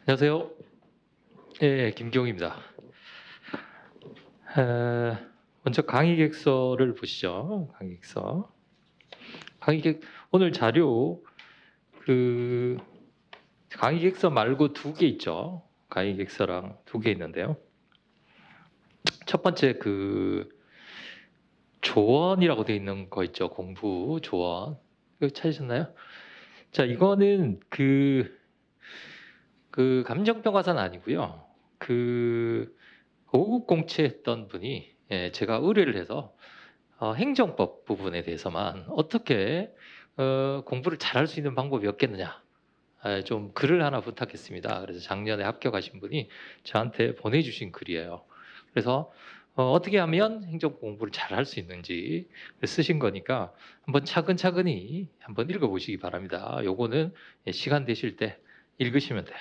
안녕하세요. 예, 김경입니다. 먼저 강의 객서를 보시죠. 강의 객서. 오늘 자료 그 강의 객서 말고 두 개 있죠. 강의 객서랑 두 개 있는데요. 첫 번째 조언이라고 되어 있는 거 있죠. 공부 조언. 이거 찾으셨나요? 자, 이거는 감정평가사는 아니고요. 그 5급 공채했던 분이 제가 의뢰를 해서 행정법 부분에 대해서만 어떻게 공부를 잘할 수 있는 방법이 없겠느냐, 좀 글을 하나 부탁했습니다. 그래서 작년에 합격하신 분이 저한테 보내주신 글이에요. 그래서 어떻게 하면 행정법 공부를 잘할 수 있는지 쓰신 거니까 한번 차근차근히 한번 읽어보시기 바랍니다. 요거는 시간 되실 때 읽으시면 돼요.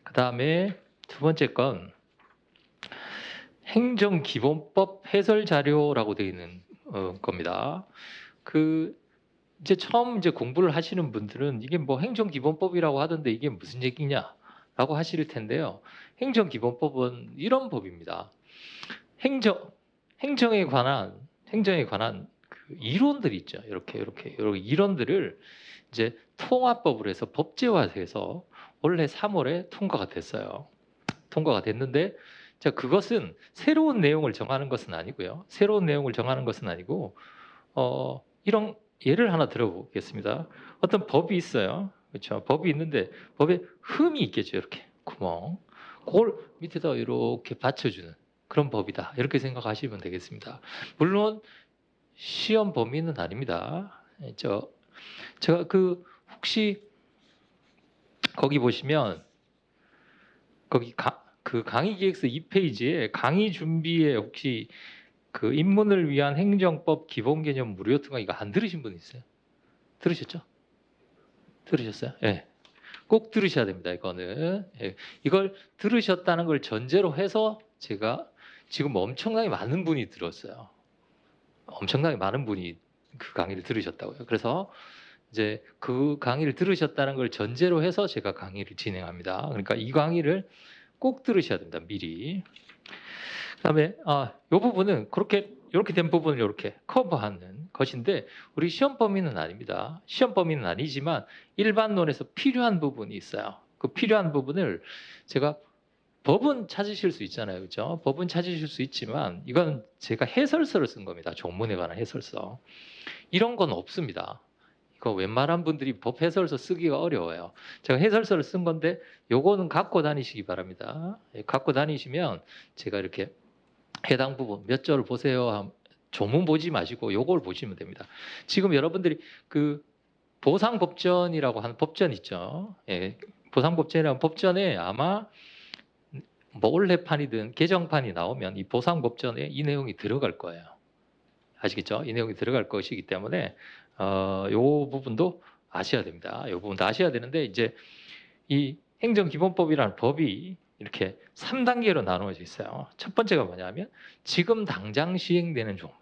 그 다음에 두 번째 건 행정기본법 해설 자료라고 되어 있는 겁니다. 이제 처음 공부를 하시는 분들은 이게 뭐 행정기본법이라고 하던데 이게 무슨 얘기냐라고 하실 텐데요. 행정기본법은 이런 법입니다. 행정에 관한 그 이론들 있죠. 이렇게 이론들을 이제 통합법으로 해서 법제화해서 올해 3월에 통과가 됐어요. 통과가 됐는데, 자, 그것은 새로운 내용을 정하는 것은 아니고요. 새로운 내용을 정하는 것은 아니고, 이런 예를 하나 들어보겠습니다. 어떤 법이 있어요. 그렇죠? 법이 있는데 법에 흠이 있겠죠. 이렇게 구멍. 그걸 밑에다 이렇게 받쳐주는 그런 법이다. 이렇게 생각하시면 되겠습니다. 물론 시험 범위는 아닙니다. 제가 혹시 거기 보시면 거기 그 강의 기획서 2페이지에 강의 준비에 혹시 그 입문을 위한 행정법 기본 개념 무료 통과 이거 안 들으신 분 있어요? 들으셨죠? 들으셨어요? 예. 꼭 들으셔야 됩니다. 이거는. 예. 이걸 들으셨다는 걸 전제로 해서 제가 지금 엄청나게 많은 분이 들었어요. 엄청나게 많은 분이 그 강의를 들으셨다고요. 그래서 이제 그 강의를 들으셨다는 걸 전제로 해서 제가 강의를 진행합니다. 그러니까 이 강의를 꼭 들으셔야 됩니다. 미리. 그다음에 이 부분은 이렇게 된 부분을 이렇게 커버하는 것인데 우리 시험 범위는 아닙니다. 시험 범위는 아니지만 일반론에서 필요한 부분이 있어요. 그 필요한 부분을 제가 법은 찾으실 수 있잖아요, 그렇죠? 법은 찾으실 수 있지만 이건 제가 해설서를 쓴 겁니다. 종문에 관한 해설서. 이런 건 없습니다. 이거 웬만한 분들이 법 해설서 쓰기가 어려워요. 제가 해설서를 쓴 건데 요거는 갖고 다니시기 바랍니다. 갖고 다니시면 제가 이렇게 해당 부분 몇 절을 보세요. 조문 보지 마시고 요걸 보시면 됩니다. 지금 여러분들이 그 보상법전이라고 하는 법전 있죠. 예, 보상법전이라는 법전에 아마 뭐 올해판이든 개정판이 나오면 이 보상법전에 이 내용이 들어갈 거예요. 아시겠죠? 이 내용이 들어갈 것이기 때문에 요 부분도 아셔야 됩니다. 요 부분도 아셔야 되는데 이제 이 행정기본법이라는 법이 이렇게 3단계로 나누어져 있어요. 첫 번째가 뭐냐면 지금 당장 시행되는 조문.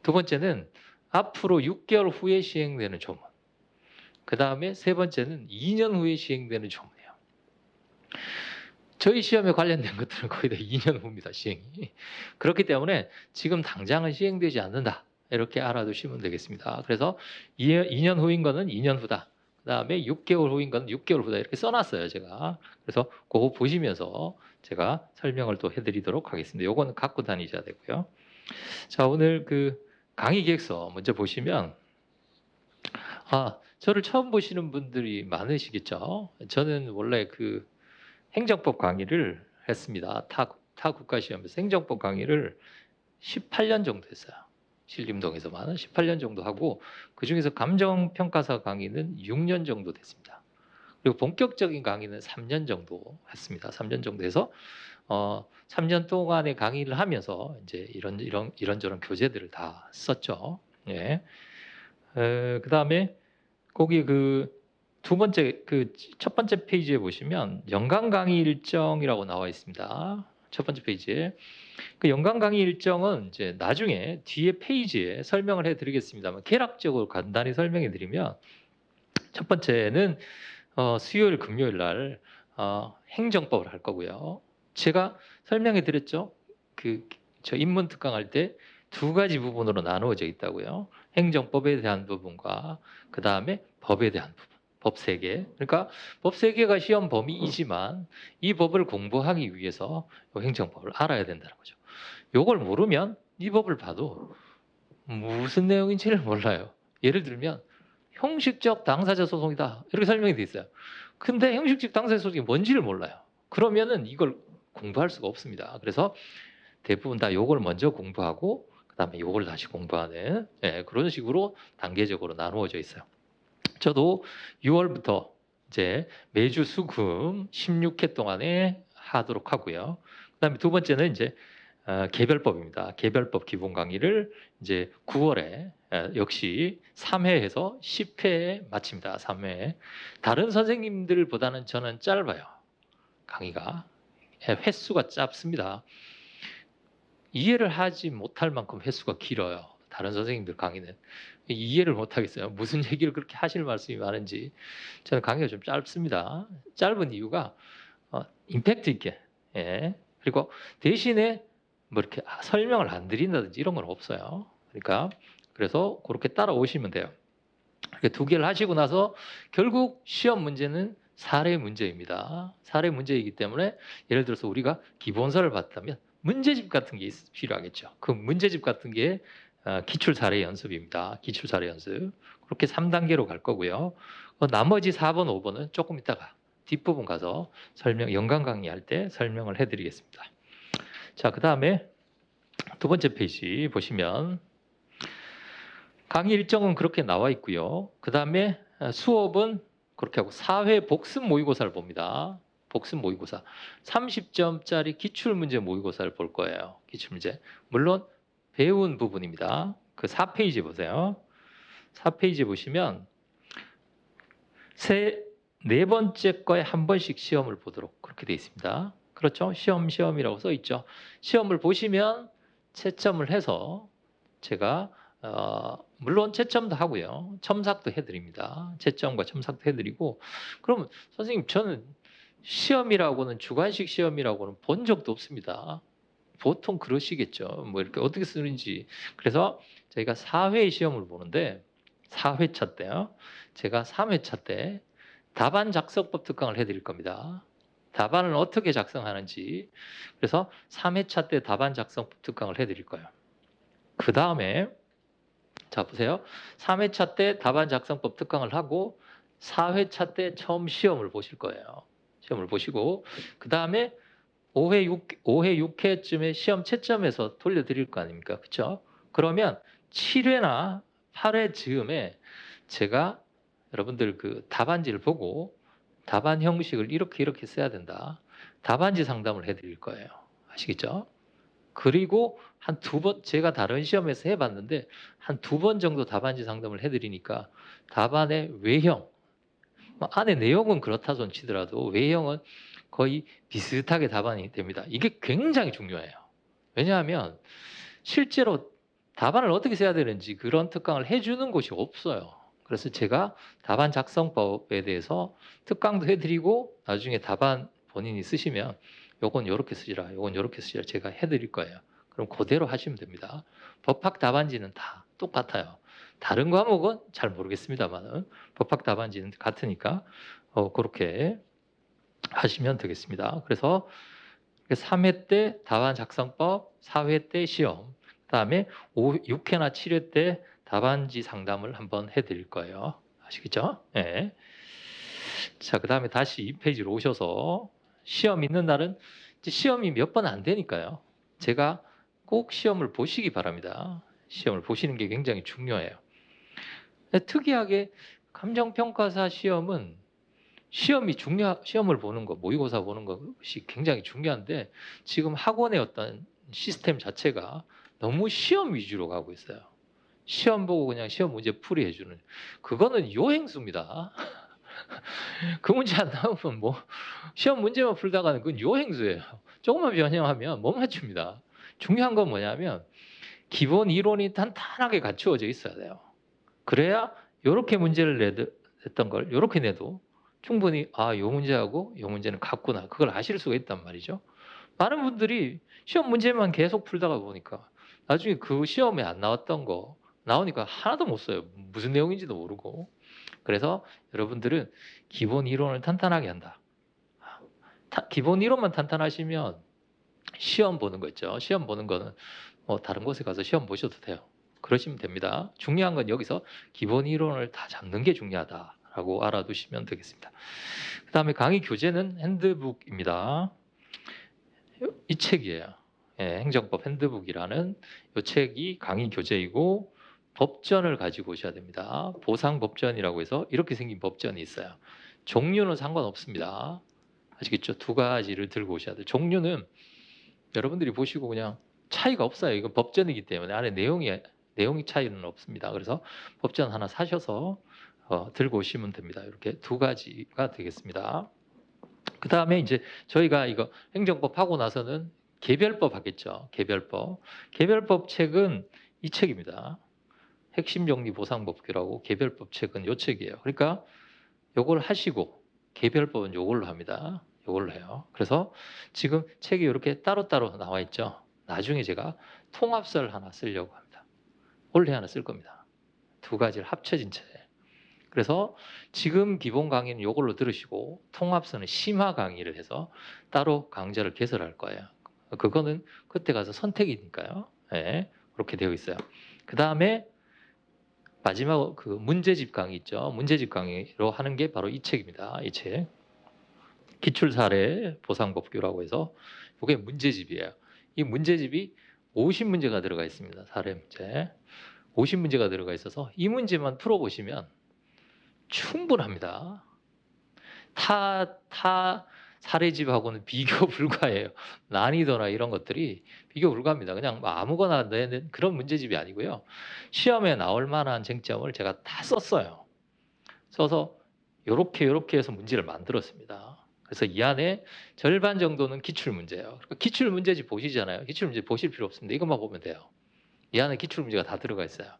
두 번째는 앞으로 6개월 후에 시행되는 조문. 그 다음에 세 번째는 2년 후에 시행되는 조문이에요. 저희 시험에 관련된 것들은 거의 다 2년 후입니다. 시행이. 그렇기 때문에 지금 당장은 시행되지 않는다. 이렇게 알아두시면 되겠습니다. 그래서 2년 후인 거는 2년 후다. 그 다음에 6개월 후인 건 6개월 후다 이렇게 써놨어요 제가. 그래서 그거 보시면서 제가 설명을 또 해드리도록 하겠습니다. 요거는 갖고 다니셔야 되고요. 자, 오늘 그 강의 기획서 먼저 보시면 저를 처음 보시는 분들이 많으시겠죠. 저는 원래 그 행정법 강의를 했습니다. 타 국가시험에서 행정법 강의를 18년 정도 했어요. 신림동에서만 18년 정도 하고 그중에서 감정평가사 강의는 6년 정도 됐습니다. 그리고 본격적인 강의는 3년 정도 했습니다. 3년 정도 해서 3년 동안의 강의를 하면서 이제 이런저런 교재들을 다 썼죠. 예. 그다음에 거기 첫 번째 페이지에 보시면 연간 강의 일정이라고 나와 있습니다. 첫 번째 페이지에. 그 연간 강의 일정은 이제 나중에 뒤에 페이지에 설명을 해드리겠습니다만 개락적으로 간단히 설명해 드리면 첫 번째는 수요일, 금요일 날 행정법을 할 거고요. 제가 설명해 드렸죠. 저 인문 특강 할 때 두 가지 부분으로 나누어져 있다고요. 행정법에 대한 부분과 그 다음에 법에 대한 부분. 법 3개. 그러니까 법 3개가 시험 범위이지만 이 법을 공부하기 위해서 행정법을 알아야 된다는 거죠. 요걸 모르면 이 법을 봐도 무슨 내용인지를 몰라요. 예를 들면 형식적 당사자 소송이다 이렇게 설명이 돼 있어요. 근데 형식적 당사자 소송이 뭔지를 몰라요. 그러면은 이걸 공부할 수가 없습니다. 그래서 대부분 다 요걸 먼저 공부하고 그다음에 요걸 다시 공부하는 그런 식으로 단계적으로 나누어져 있어요. 저도 6월부터 이제 매주 수금 16회 동안에 하도록 하고요. 그다음에 두 번째는 이제 개별법입니다. 개별법 기본 강의를 이제 9월에 역시 3회에서 10회에 마칩니다. 3회. 다른 선생님들보다는 저는 짧아요. 강의가. 횟수가 짧습니다. 이해를 하지 못할 만큼 횟수가 길어요. 다른 선생님들 강의는. 이해를 못하겠어요. 무슨 얘기를 그렇게 하실 말씀이 많은지. 저는 강의가 좀 짧습니다. 짧은 이유가 임팩트 있게. 그리고 대신에 뭐 이렇게 설명을 안 드린다든지 이런 건 없어요. 그러니까 그래서 그렇게 따라오시면 돼요. 이렇게 2개를 하시고 나서 결국 시험 문제는 사례 문제입니다. 사례 문제이기 때문에 예를 들어서 우리가 기본서를 봤다면 문제집 같은 게 필요하겠죠. 그 문제집 같은 게 기출 사례 연습입니다. 기출 사례 연습. 그렇게 3단계로 갈 거고요. 나머지 4번, 5번은 조금 이따가 뒷부분 가서 연강 강의할 때 설명을 해드리겠습니다. 자, 그 다음에 두 번째 페이지 보시면 강의 일정은 그렇게 나와 있고요. 그 다음에 수업은 그렇게 하고 4회 복습 모의고사를 봅니다. 복습 모의고사. 30점짜리 기출문제 모의고사를 볼 거예요. 기출문제. 물론 배운 부분입니다. 그 4페이지 보세요. 4페이지 보시면 네 번째 거에 한 번씩 시험을 보도록 그렇게 되어 있습니다. 그렇죠? 시험이라고 써 있죠. 시험을 보시면 채점을 해서 제가 물론 채점도 하고요. 첨삭도 해드립니다. 채점과 첨삭도 해드리고 그러면 선생님 저는 시험이라고는 주관식 시험이라고는 본 적도 없습니다. 보통 그러시겠죠. 뭐 이렇게 어떻게 쓰는지. 그래서 저희가 4회 시험을 보는데 4회차 때요. 제가 3회차 때 답안 작성법 특강을 해드릴 겁니다. 답안을 어떻게 작성하는지. 그래서 3회차 때 답안 작성법 특강을 해드릴 거예요. 그 다음에 자 보세요. 3회차 때 답안 작성법 특강을 하고 4회차 때 처음 시험을 보실 거예요. 시험을 보시고 그 다음에 5회, 6회쯤에 시험 채점해서 돌려드릴 거 아닙니까? 그렇죠? 그러면 7회나 8회 즈음에 제가 여러분들 그 답안지를 보고 답안 형식을 이렇게 써야 된다. 답안지 상담을 해드릴 거예요. 아시겠죠? 그리고 한 2번 제가 다른 시험에서 해봤는데 한 2번 정도 답안지 상담을 해드리니까 답안의 외형 안에 내용은 그렇다 손 치더라도 외형은 거의 비슷하게 답안이 됩니다. 이게 굉장히 중요해요. 왜냐하면 실제로 답안을 어떻게 써야 되는지 그런 특강을 해주는 곳이 없어요. 그래서 제가 답안 작성법에 대해서 특강도 해드리고 나중에 답안 본인이 쓰시면 요건 요렇게 쓰시라, 요건 요렇게 쓰시라 제가 해드릴 거예요. 그럼 그대로 하시면 됩니다. 법학 답안지는 다 똑같아요. 다른 과목은 잘 모르겠습니다만은 법학 답안지는 같으니까 그렇게 하시면 되겠습니다. 그래서 3회 때 답안 작성법, 4회 때 시험, 그다음에 6회나 7회 때 답안지 상담을 한번 해드릴 거예요. 아시겠죠? 네. 자, 그다음에 다시 2페이지로 오셔서 시험 있는 날은 이제 시험이 몇 번 안 되니까요. 제가 꼭 시험을 보시기 바랍니다. 시험을 보시는 게 굉장히 중요해요. 특이하게 감정평가사 시험은 시험을 보는 거, 모의고사 보는 것이 굉장히 중요한데 지금 학원의 어떤 시스템 자체가 너무 시험 위주로 가고 있어요. 시험 보고 그냥 시험 문제 풀이 해주는 그거는 요행수입니다. 그 문제 안 나오면 뭐 시험 문제만 풀다가는 그건 요행수예요. 조금만 변형하면 못 맞춥니다. 중요한 건 뭐냐면 기본 이론이 탄탄하게 갖추어져 있어야 돼요. 그래야 이렇게 문제를 냈던 걸 이렇게 내도 충분히 요 문제하고 요 문제는 같구나. 그걸 아실 수가 있단 말이죠. 많은 분들이 시험 문제만 계속 풀다가 보니까 나중에 그 시험에 안 나왔던 거 나오니까 하나도 못 써요. 무슨 내용인지도 모르고. 그래서 여러분들은 기본 이론을 탄탄하게 한다. 기본 이론만 탄탄하시면 시험 보는 거 있죠. 시험 보는 거는 뭐 다른 곳에 가서 시험 보셔도 돼요. 그러시면 됩니다. 중요한 건 여기서 기본 이론을 다 잡는 게 중요하다라고 알아두시면 되겠습니다. 그 다음에 강의 교재는 핸드북입니다. 이 책이에요. 예, 행정법 핸드북이라는 이 책이 강의 교재이고 법전을 가지고 오셔야 됩니다. 보상법전이라고 해서 이렇게 생긴 법전이 있어요. 종류는 상관없습니다. 아시겠죠? 두 가지를 들고 오셔야 돼요. 종류는 여러분들이 보시고 그냥 차이가 없어요. 이건 법전이기 때문에 안에 내용이 차이는 없습니다. 그래서 법전 하나 사셔서 들고 오시면 됩니다. 이렇게 두 가지가 되겠습니다. 그 다음에 이제 저희가 이거 행정법 하고 나서는 개별법 하겠죠. 개별법 책은 이 책입니다. 핵심정리보상법규라고 개별법 책은 이 책이에요. 그러니까 요걸 하시고 개별법은 요걸로 합니다. 요걸로 해요. 그래서 지금 책이 이렇게 따로따로 나와 있죠. 나중에 제가 통합서를 하나 쓰려고 합니다. 원래 하나 쓸 겁니다. 두 가지를 합쳐진 책. 그래서 지금 기본 강의는 이걸로 들으시고 통합서는 심화 강의를 해서 따로 강좌를 개설할 거예요. 그거는 그때 가서 선택이니까요. 네, 그렇게 되어 있어요. 그 다음에 마지막 그 문제집 강의 있죠. 문제집 강의로 하는 게 바로 이 책입니다. 이 책. 기출사례 보상법규라고 해서 이게 문제집이에요. 이 문제집이 50문제가 들어가 있습니다. 사례 문제. 50문제가 들어가 있어서 이 문제만 풀어보시면 충분합니다. 타 사례집하고는 비교 불가해요. 난이도나 이런 것들이 비교 불가합니다. 그냥 아무거나 내는 그런 문제집이 아니고요. 시험에 나올 만한 쟁점을 제가 다 썼어요. 써서 요렇게 해서 문제를 만들었습니다. 그래서 이 안에 절반 정도는 기출문제예요. 그러니까 기출문제집 보시잖아요. 기출문제 보실 필요 없습니다. 이것만 보면 돼요. 이 안에 기출문제가 다 들어가 있어요.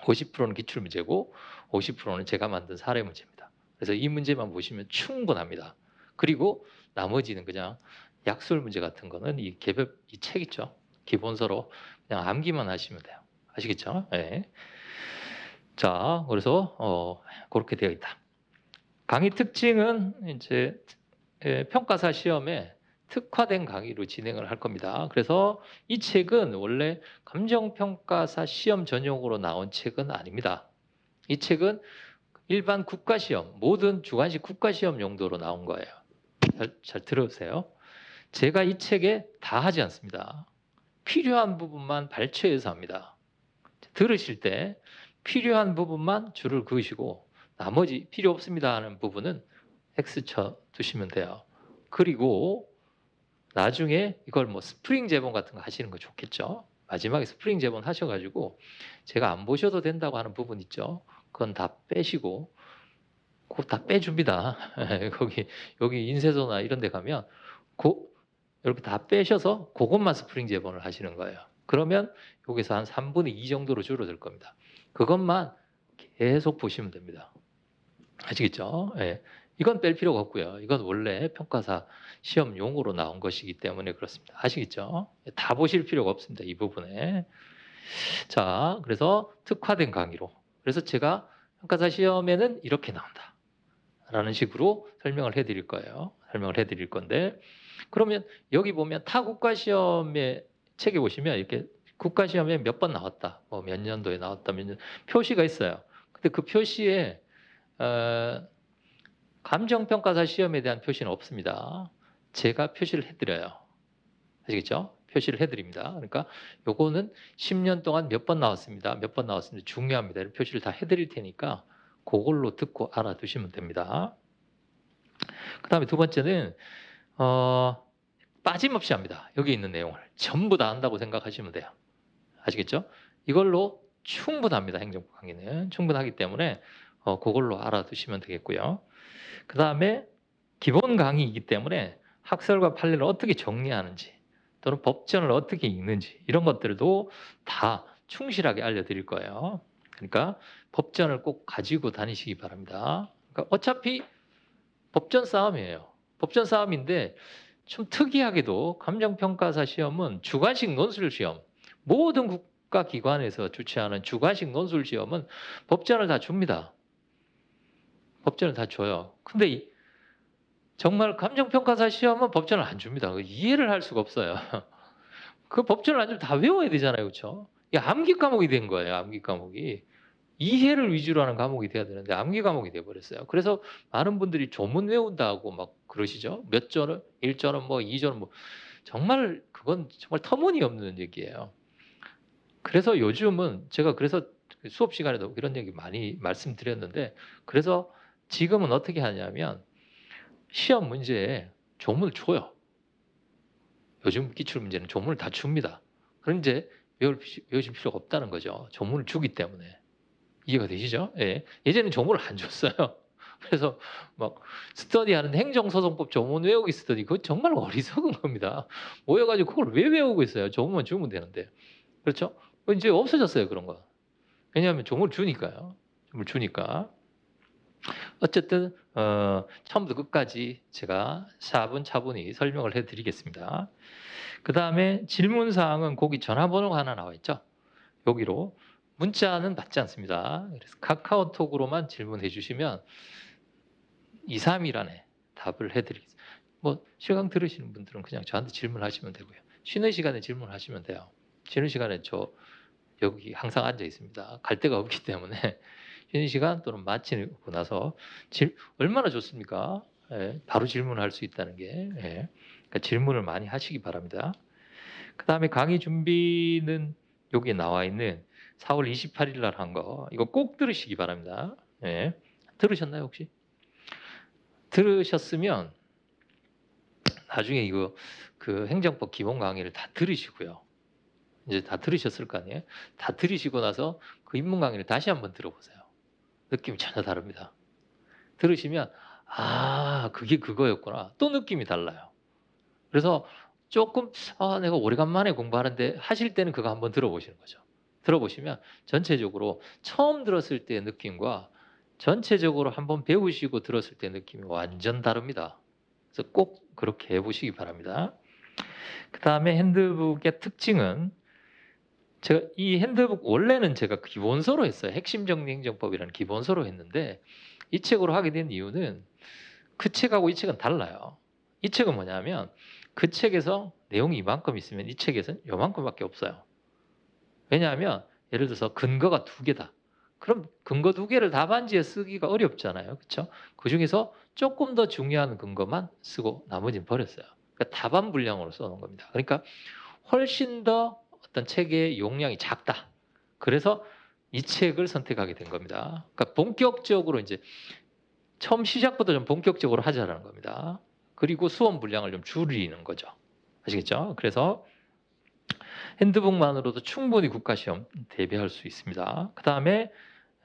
50%는 기출문제고 50%는 제가 만든 사례 문제입니다. 그래서 이 문제만 보시면 충분합니다. 그리고 나머지는 그냥 약술 문제 같은 거는 이 책 있죠. 기본서로 그냥 암기만 하시면 돼요. 아시겠죠? 네. 자, 그래서 그렇게 되어 있다. 강의 특징은 이제 평가사 시험에 특화된 강의로 진행을 할 겁니다. 그래서 이 책은 원래 감정평가사 시험 전용으로 나온 책은 아닙니다. 이 책은 일반 국가시험, 모든 주관식 국가시험 용도로 나온 거예요. 잘 들으세요. 제가 이 책에 다 하지 않습니다. 필요한 부분만 발췌해서 합니다. 들으실 때 필요한 부분만 줄을 그으시고 나머지 필요 없습니다 하는 부분은 X 쳐 두시면 돼요. 그리고 나중에 이걸 뭐 스프링 제본 같은 거 하시는 거 좋겠죠. 마지막에 스프링 제본 하셔가지고 제가 안 보셔도 된다고 하는 부분 있죠. 그건 다 빼시고 그거 다 빼줍니다. 여기 인쇄소나 이런 데 가면 이렇게 다 빼셔서 그것만 스프링 제본을 하시는 거예요. 그러면 여기서 한 3분의 2 정도로 줄어들 겁니다. 그것만 계속 보시면 됩니다. 아시겠죠? 예. 이건 뺄 필요가 없고요. 이건 원래 평가사 시험용으로 나온 것이기 때문에 그렇습니다. 아시겠죠? 다 보실 필요가 없습니다. 이 부분에. 자, 그래서 특화된 강의로. 그래서 제가 평가사 시험에는 이렇게 나온다. 라는 식으로 설명을 해드릴 거예요. 설명을 해드릴 건데 그러면 여기 보면 타 국가시험의 책에 보시면 이렇게 국가시험에 몇 번 나왔다. 뭐 몇 년도에 나왔다. 몇 년 표시가 있어요. 근데 그 표시에 감정평가사 시험에 대한 표시는 없습니다. 제가 표시를 해드려요. 아시겠죠? 표시를 해드립니다. 그러니까 요거는 10년 동안 몇 번 나왔습니다. 몇 번 나왔습니다. 중요합니다. 이런 표시를 다 해드릴 테니까 그걸로 듣고 알아두시면 됩니다. 그 다음에 두 번째는 빠짐없이 합니다. 여기 있는 내용을 전부 다 한다고 생각하시면 돼요. 아시겠죠? 이걸로 충분합니다. 행정법 강의는 충분하기 때문에 그걸로 알아두시면 되겠고요. 그 다음에 기본 강의이기 때문에 학설과 판례를 어떻게 정리하는지 또는 법전을 어떻게 읽는지 이런 것들도 다 충실하게 알려드릴 거예요. 그러니까 법전을 꼭 가지고 다니시기 바랍니다. 그러니까 어차피 법전 싸움이에요. 법전 싸움인데 좀 특이하게도 감정평가사 시험은 주관식 논술 시험, 모든 국가기관에서 주최하는 주관식 논술 시험은 법전을 다 줍니다. 법전을 다 줘요. 근데 정말 감정평가사 시험은 법전을 안 줍니다. 이해를 할 수가 없어요. 그 법전을 안 주면 다 외워야 되잖아요. 그렇죠? 이게 암기 과목이 된 거예요. 암기 과목이. 이해를 위주로 하는 과목이 돼야 되는데 암기 과목이 돼버렸어요. 그래서 많은 분들이 조문 외운다고 막 그러시죠. 몇 절은, 1절은 뭐 2절은 뭐 정말 그건 정말 터무니없는 얘기예요. 그래서 요즘은 제가 그래서 수업 시간에도 이런 얘기 많이 말씀드렸는데 그래서 지금은 어떻게 하냐면 시험 문제에 조문을 줘요. 요즘 기출 문제는 조문을 다 줍니다. 그럼 이제 외우실 필요가 없다는 거죠. 조문을 주기 때문에. 이해가 되시죠? 예. 예전에는 조문을 안 줬어요. 그래서 막 스터디하는 행정소송법 조문 외우기 스터디 그거 정말 어리석은 겁니다. 모여가지고 그걸 왜 외우고 있어요? 조문만 주면 되는데. 그렇죠? 이제 없어졌어요 그런 거. 왜냐하면 조문을 주니까요. 조문을 주니까. 어쨌든 처음부터 끝까지 제가 차분히 설명을 해드리겠습니다. 그 다음에 질문사항은 거기 전화번호가 하나 나와 있죠. 여기로 문자는 받지 않습니다. 그래서 카카오톡으로만 질문해 주시면 2, 3일 안에 답을 해드리겠습니다. 뭐 실강 들으시는 분들은 그냥 저한테 질문하시면 되고요. 쉬는 시간에 질문하시면 돼요. 쉬는 시간에 저 여기 항상 앉아 있습니다. 갈 데가 없기 때문에 쉬는 시간 또는 마치고 나서 얼마나 좋습니까? 예, 바로 질문할 수 있다는 게 예, 그러니까 질문을 많이 하시기 바랍니다. 그 다음에 강의 준비는 여기에 나와 있는 4월 28일 날 한 거 이거 꼭 들으시기 바랍니다. 예, 들으셨나요 혹시? 들으셨으면 나중에 이거 그 행정법 기본 강의를 다 들으시고요. 이제 다 들으셨을 거 아니에요? 다 들으시고 나서 그 입문 강의를 다시 한번 들어보세요. 느낌이 전혀 다릅니다. 들으시면 아 그게 그거였구나. 또 느낌이 달라요. 그래서 조금 내가 오래간만에 공부하는데 하실 때는 그거 한번 들어보시는 거죠. 들어보시면 전체적으로 처음 들었을 때의 느낌과 전체적으로 한번 배우시고 들었을 때 느낌이 완전 다릅니다. 그래서 꼭 그렇게 해보시기 바랍니다. 그 다음에 핸드북의 특징은 제가 이 핸드북 원래는 제가 기본서로 했어요. 핵심 정리 행정법이라는 기본서로 했는데 이 책으로 하게 된 이유는 그 책하고 이 책은 달라요. 이 책은 뭐냐면 그 책에서 내용이 이만큼 있으면 이 책에서는 요만큼밖에 없어요. 왜냐하면 예를 들어서 근거가 2개다. 그럼 근거 2개를 답안지에 쓰기가 어렵잖아요. 그렇죠? 그중에서 조금 더 중요한 근거만 쓰고 나머지는 버렸어요. 그러니까 답안 분량으로 써놓은 겁니다. 그러니까 훨씬 더 어떤 책의 용량이 작다. 그래서 이 책을 선택하게 된 겁니다. 그러니까 본격적으로 이제 처음 시작부터 좀 본격적으로 하자라는 겁니다. 그리고 수업 분량을 좀 줄이는 거죠. 아시겠죠? 그래서 핸드북만으로도 충분히 국가시험 대비할 수 있습니다. 그 다음에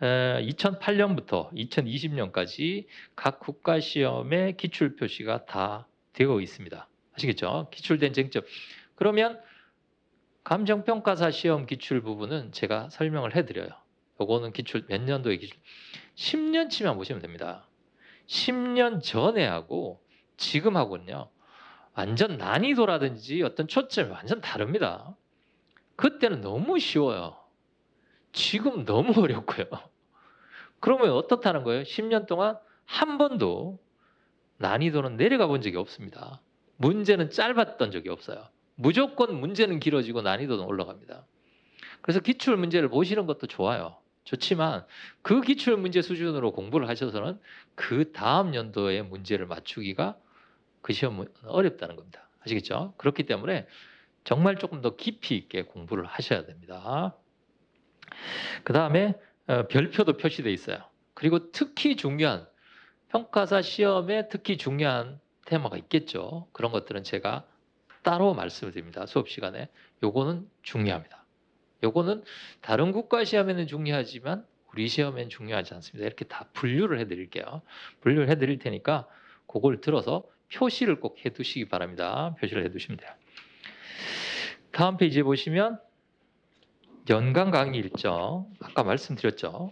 2008년부터 2020년까지 각 국가시험의 기출 표시가 다 되어 있습니다. 아시겠죠? 기출된 쟁점. 그러면 감정평가사 시험 기출 부분은 제가 설명을 해드려요. 요거는 기출 몇 년도의 기출 10년치만 보시면 됩니다. 10년 전에 하고 지금 하고는요. 완전 난이도라든지 어떤 초점이 완전 다릅니다. 그때는 너무 쉬워요. 지금 너무 어렵고요. 그러면 어떻다는 거예요? 10년 동안 한 번도 난이도는 내려가 본 적이 없습니다. 문제는 짧았던 적이 없어요. 무조건 문제는 길어지고 난이도는 올라갑니다. 그래서 기출 문제를 보시는 것도 좋아요. 좋지만 그 기출 문제 수준으로 공부를 하셔서는 그 다음 연도의 문제를 맞추기가 그 시험은 어렵다는 겁니다. 아시겠죠? 그렇기 때문에 정말 조금 더 깊이 있게 공부를 하셔야 됩니다. 그 다음에 별표도 표시되어 있어요. 그리고 특히 중요한 평가사 시험에 특히 중요한 테마가 있겠죠. 그런 것들은 제가 따로 말씀을 드립니다. 수업 시간에. 요거는 중요합니다. 요거는 다른 국가 시험에는 중요하지만 우리 시험에는 중요하지 않습니다. 이렇게 다 분류를 해드릴게요. 분류를 해드릴 테니까 그걸 들어서 표시를 꼭 해두시기 바랍니다. 표시를 해두시면 돼요. 다음 페이지에 보시면 연간 강의 일정 아까 말씀드렸죠.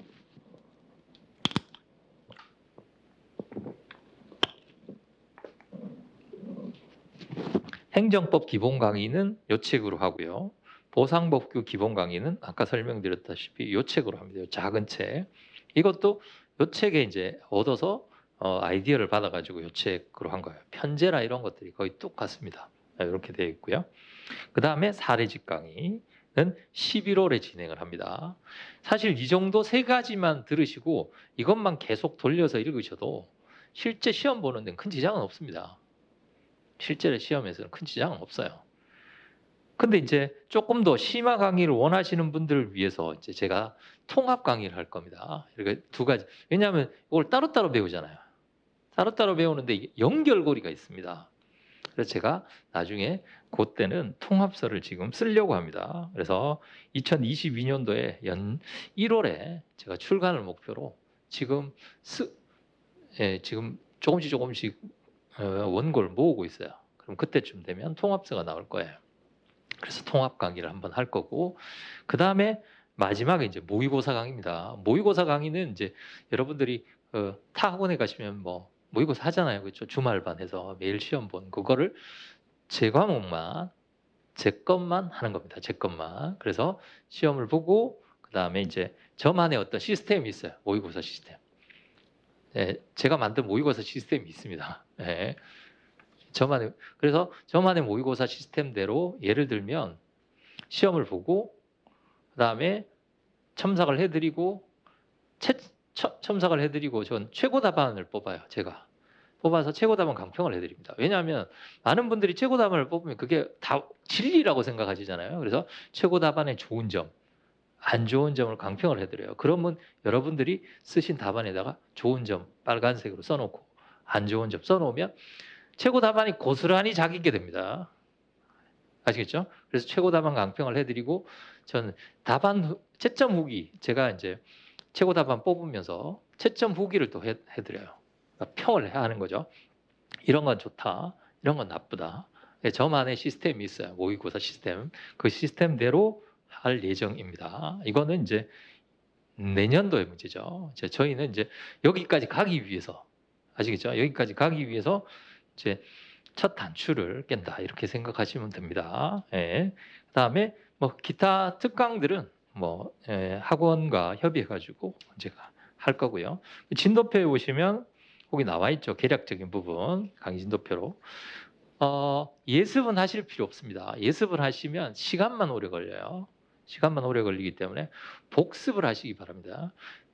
행정법 기본 강의는 요 책으로 하고요. 보상법규 기본 강의는 아까 설명드렸다시피 요 책으로 합니다. 요 작은 책. 이것도 요 책에 이제 얻어서 아이디어를 받아가지고 요 책으로 한 거예요. 편제나 이런 것들이 거의 똑같습니다. 이렇게 되어 있고요. 그 다음에 사례집 강의는 11월에 진행을 합니다. 사실 이 정도 세 가지만 들으시고 이것만 계속 돌려서 읽으셔도 실제 시험 보는 데는 큰 지장은 없습니다. 실제 시험에서는 큰 지장은 없어요. 근데 이제 조금 더 심화 강의를 원하시는 분들을 위해서 이제 제가 통합 강의를 할 겁니다. 이렇게 두 가지. 왜냐하면 이걸 따로따로 배우잖아요. 따로따로 배우는데 이게 연결고리가 있습니다. 그래서 제가 나중에 그때는 통합서를 지금 쓰려고 합니다. 그래서 2022년도에 1월에 제가 출간을 목표로 지금 지금 조금씩 원고를 모으고 있어요. 그럼 그때쯤 되면 통합서가 나올 거예요. 그래서 통합 강의를 한번 할 거고, 그 다음에 마지막에 이제 모의고사 강의입니다. 모의고사 강의는 이제 여러분들이 타 학원에 가시면 뭐 모의고사 하잖아요, 그렇죠? 주말반 해서 매일 시험 본 그거를 제 과목만 제 것만 하는 겁니다. 제 것만. 그래서 시험을 보고 그 다음에 이제 저만의 어떤 시스템이 있어요. 모의고사 시스템. 예, 제가 만든 모의고사 시스템이 있습니다. 예. 그래서 저만의 모의고사 시스템대로 예를 들면 시험을 보고 그다음에 첨삭을 해드리고 첨삭을 해드리고 전 최고 답안을 뽑아요. 제가 뽑아서 최고 답안 강평을 해드립니다. 왜냐하면 많은 분들이 최고 답안을 뽑으면 그게 다 진리라고 생각하시잖아요. 그래서 최고 답안의 좋은 점, 안 좋은 점을 강평을 해드려요. 그러면 여러분들이 쓰신 답안에다가 좋은 점 빨간색으로 써놓고 안 좋은 점 써놓으면 최고 답안이 고스란히 자기게 됩니다. 아시겠죠? 그래서 최고 답안 강평을 해드리고 저는 답안 채점 후기 제가 이제 최고 답안 뽑으면서 채점 후기를 또 해드려요. 그러니까 평을 해야 하는 거죠. 이런 건 좋다, 이런 건 나쁘다. 저만의 시스템이 있어요. 모의고사 시스템. 그 시스템대로 할 예정입니다. 이거는 이제 내년도의 문제죠. 저희는 이제 여기까지 가기 위해서 아시겠죠? 여기까지 가기 위해서 이제 첫 단추를 깬다 이렇게 생각하시면 됩니다. 예. 그다음에 뭐 기타 특강들은 뭐 학원과 협의해가지고 제가 할 거고요. 진도표에 보시면 거기 나와 있죠. 계략적인 부분 강의 진도표로. 예습은 하실 필요 없습니다. 예습을 하시면 시간만 오래 걸려요. 시간만 오래 걸리기 때문에 복습을 하시기 바랍니다.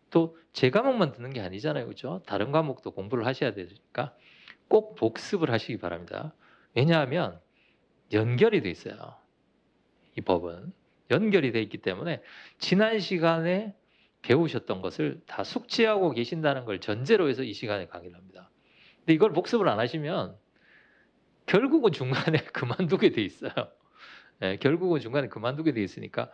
또 제 과목만 듣는 게 아니잖아요, 그렇죠? 다른 과목도 공부를 하셔야 되니까 꼭 복습을 하시기 바랍니다. 왜냐하면 연결이 돼 있어요. 이 법은 연결이 돼 있기 때문에 지난 시간에 배우셨던 것을 다 숙지하고 계신다는 걸 전제로 해서 이 시간에 강의를 합니다. 근데 이걸 복습을 안 하시면 결국은 중간에 그만두게 돼 있어요. 네, 결국은 중간에 그만두게 돼 있으니까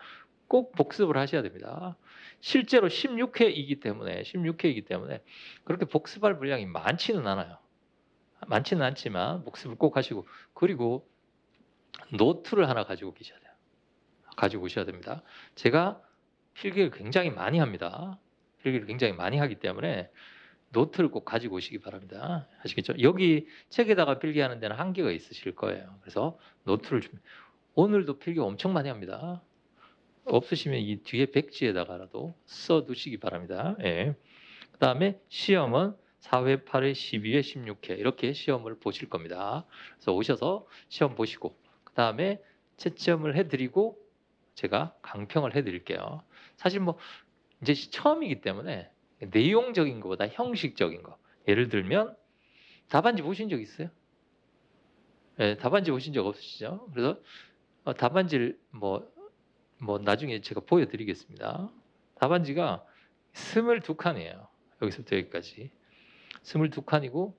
꼭 복습을 하셔야 됩니다. 실제로 16회이기 때문에 그렇게 복습할 분량이 많지는 않아요. 많지는 않지만 복습을 꼭 하시고, 그리고 노트를 하나 가지고 계셔야 돼요. 가지고 오셔야 됩니다. 제가 필기를 굉장히 많이 합니다. 필기를 굉장히 많이 하기 때문에 노트를 꼭 가지고 오시기 바랍니다. 아시겠죠? 여기 책에다가 필기하는 데는 한계가 있으실 거예요. 그래서 노트를 좀, 오늘도 필기 엄청 많이 합니다. 없으시면 이 뒤에 백지에다가라도 써두시기 바랍니다. 예. 그 다음에 시험은 4회, 8회, 12회, 16회 이렇게 시험을 보실 겁니다. 그래서 오셔서 시험 보시고 그 다음에 채점을 해드리고 제가 강평을 해드릴게요. 사실 뭐 이제 처음이기 때문에 내용적인 것보다 형식적인 거. 예를 들면 답안지 보신 적 있어요? 네, 답안지 보신 적 없으시죠? 그래서 답안지를 뭐 나중에 제가 보여드리겠습니다. 답안지가 22칸이에요. 여기서부터 여기까지. 22칸이고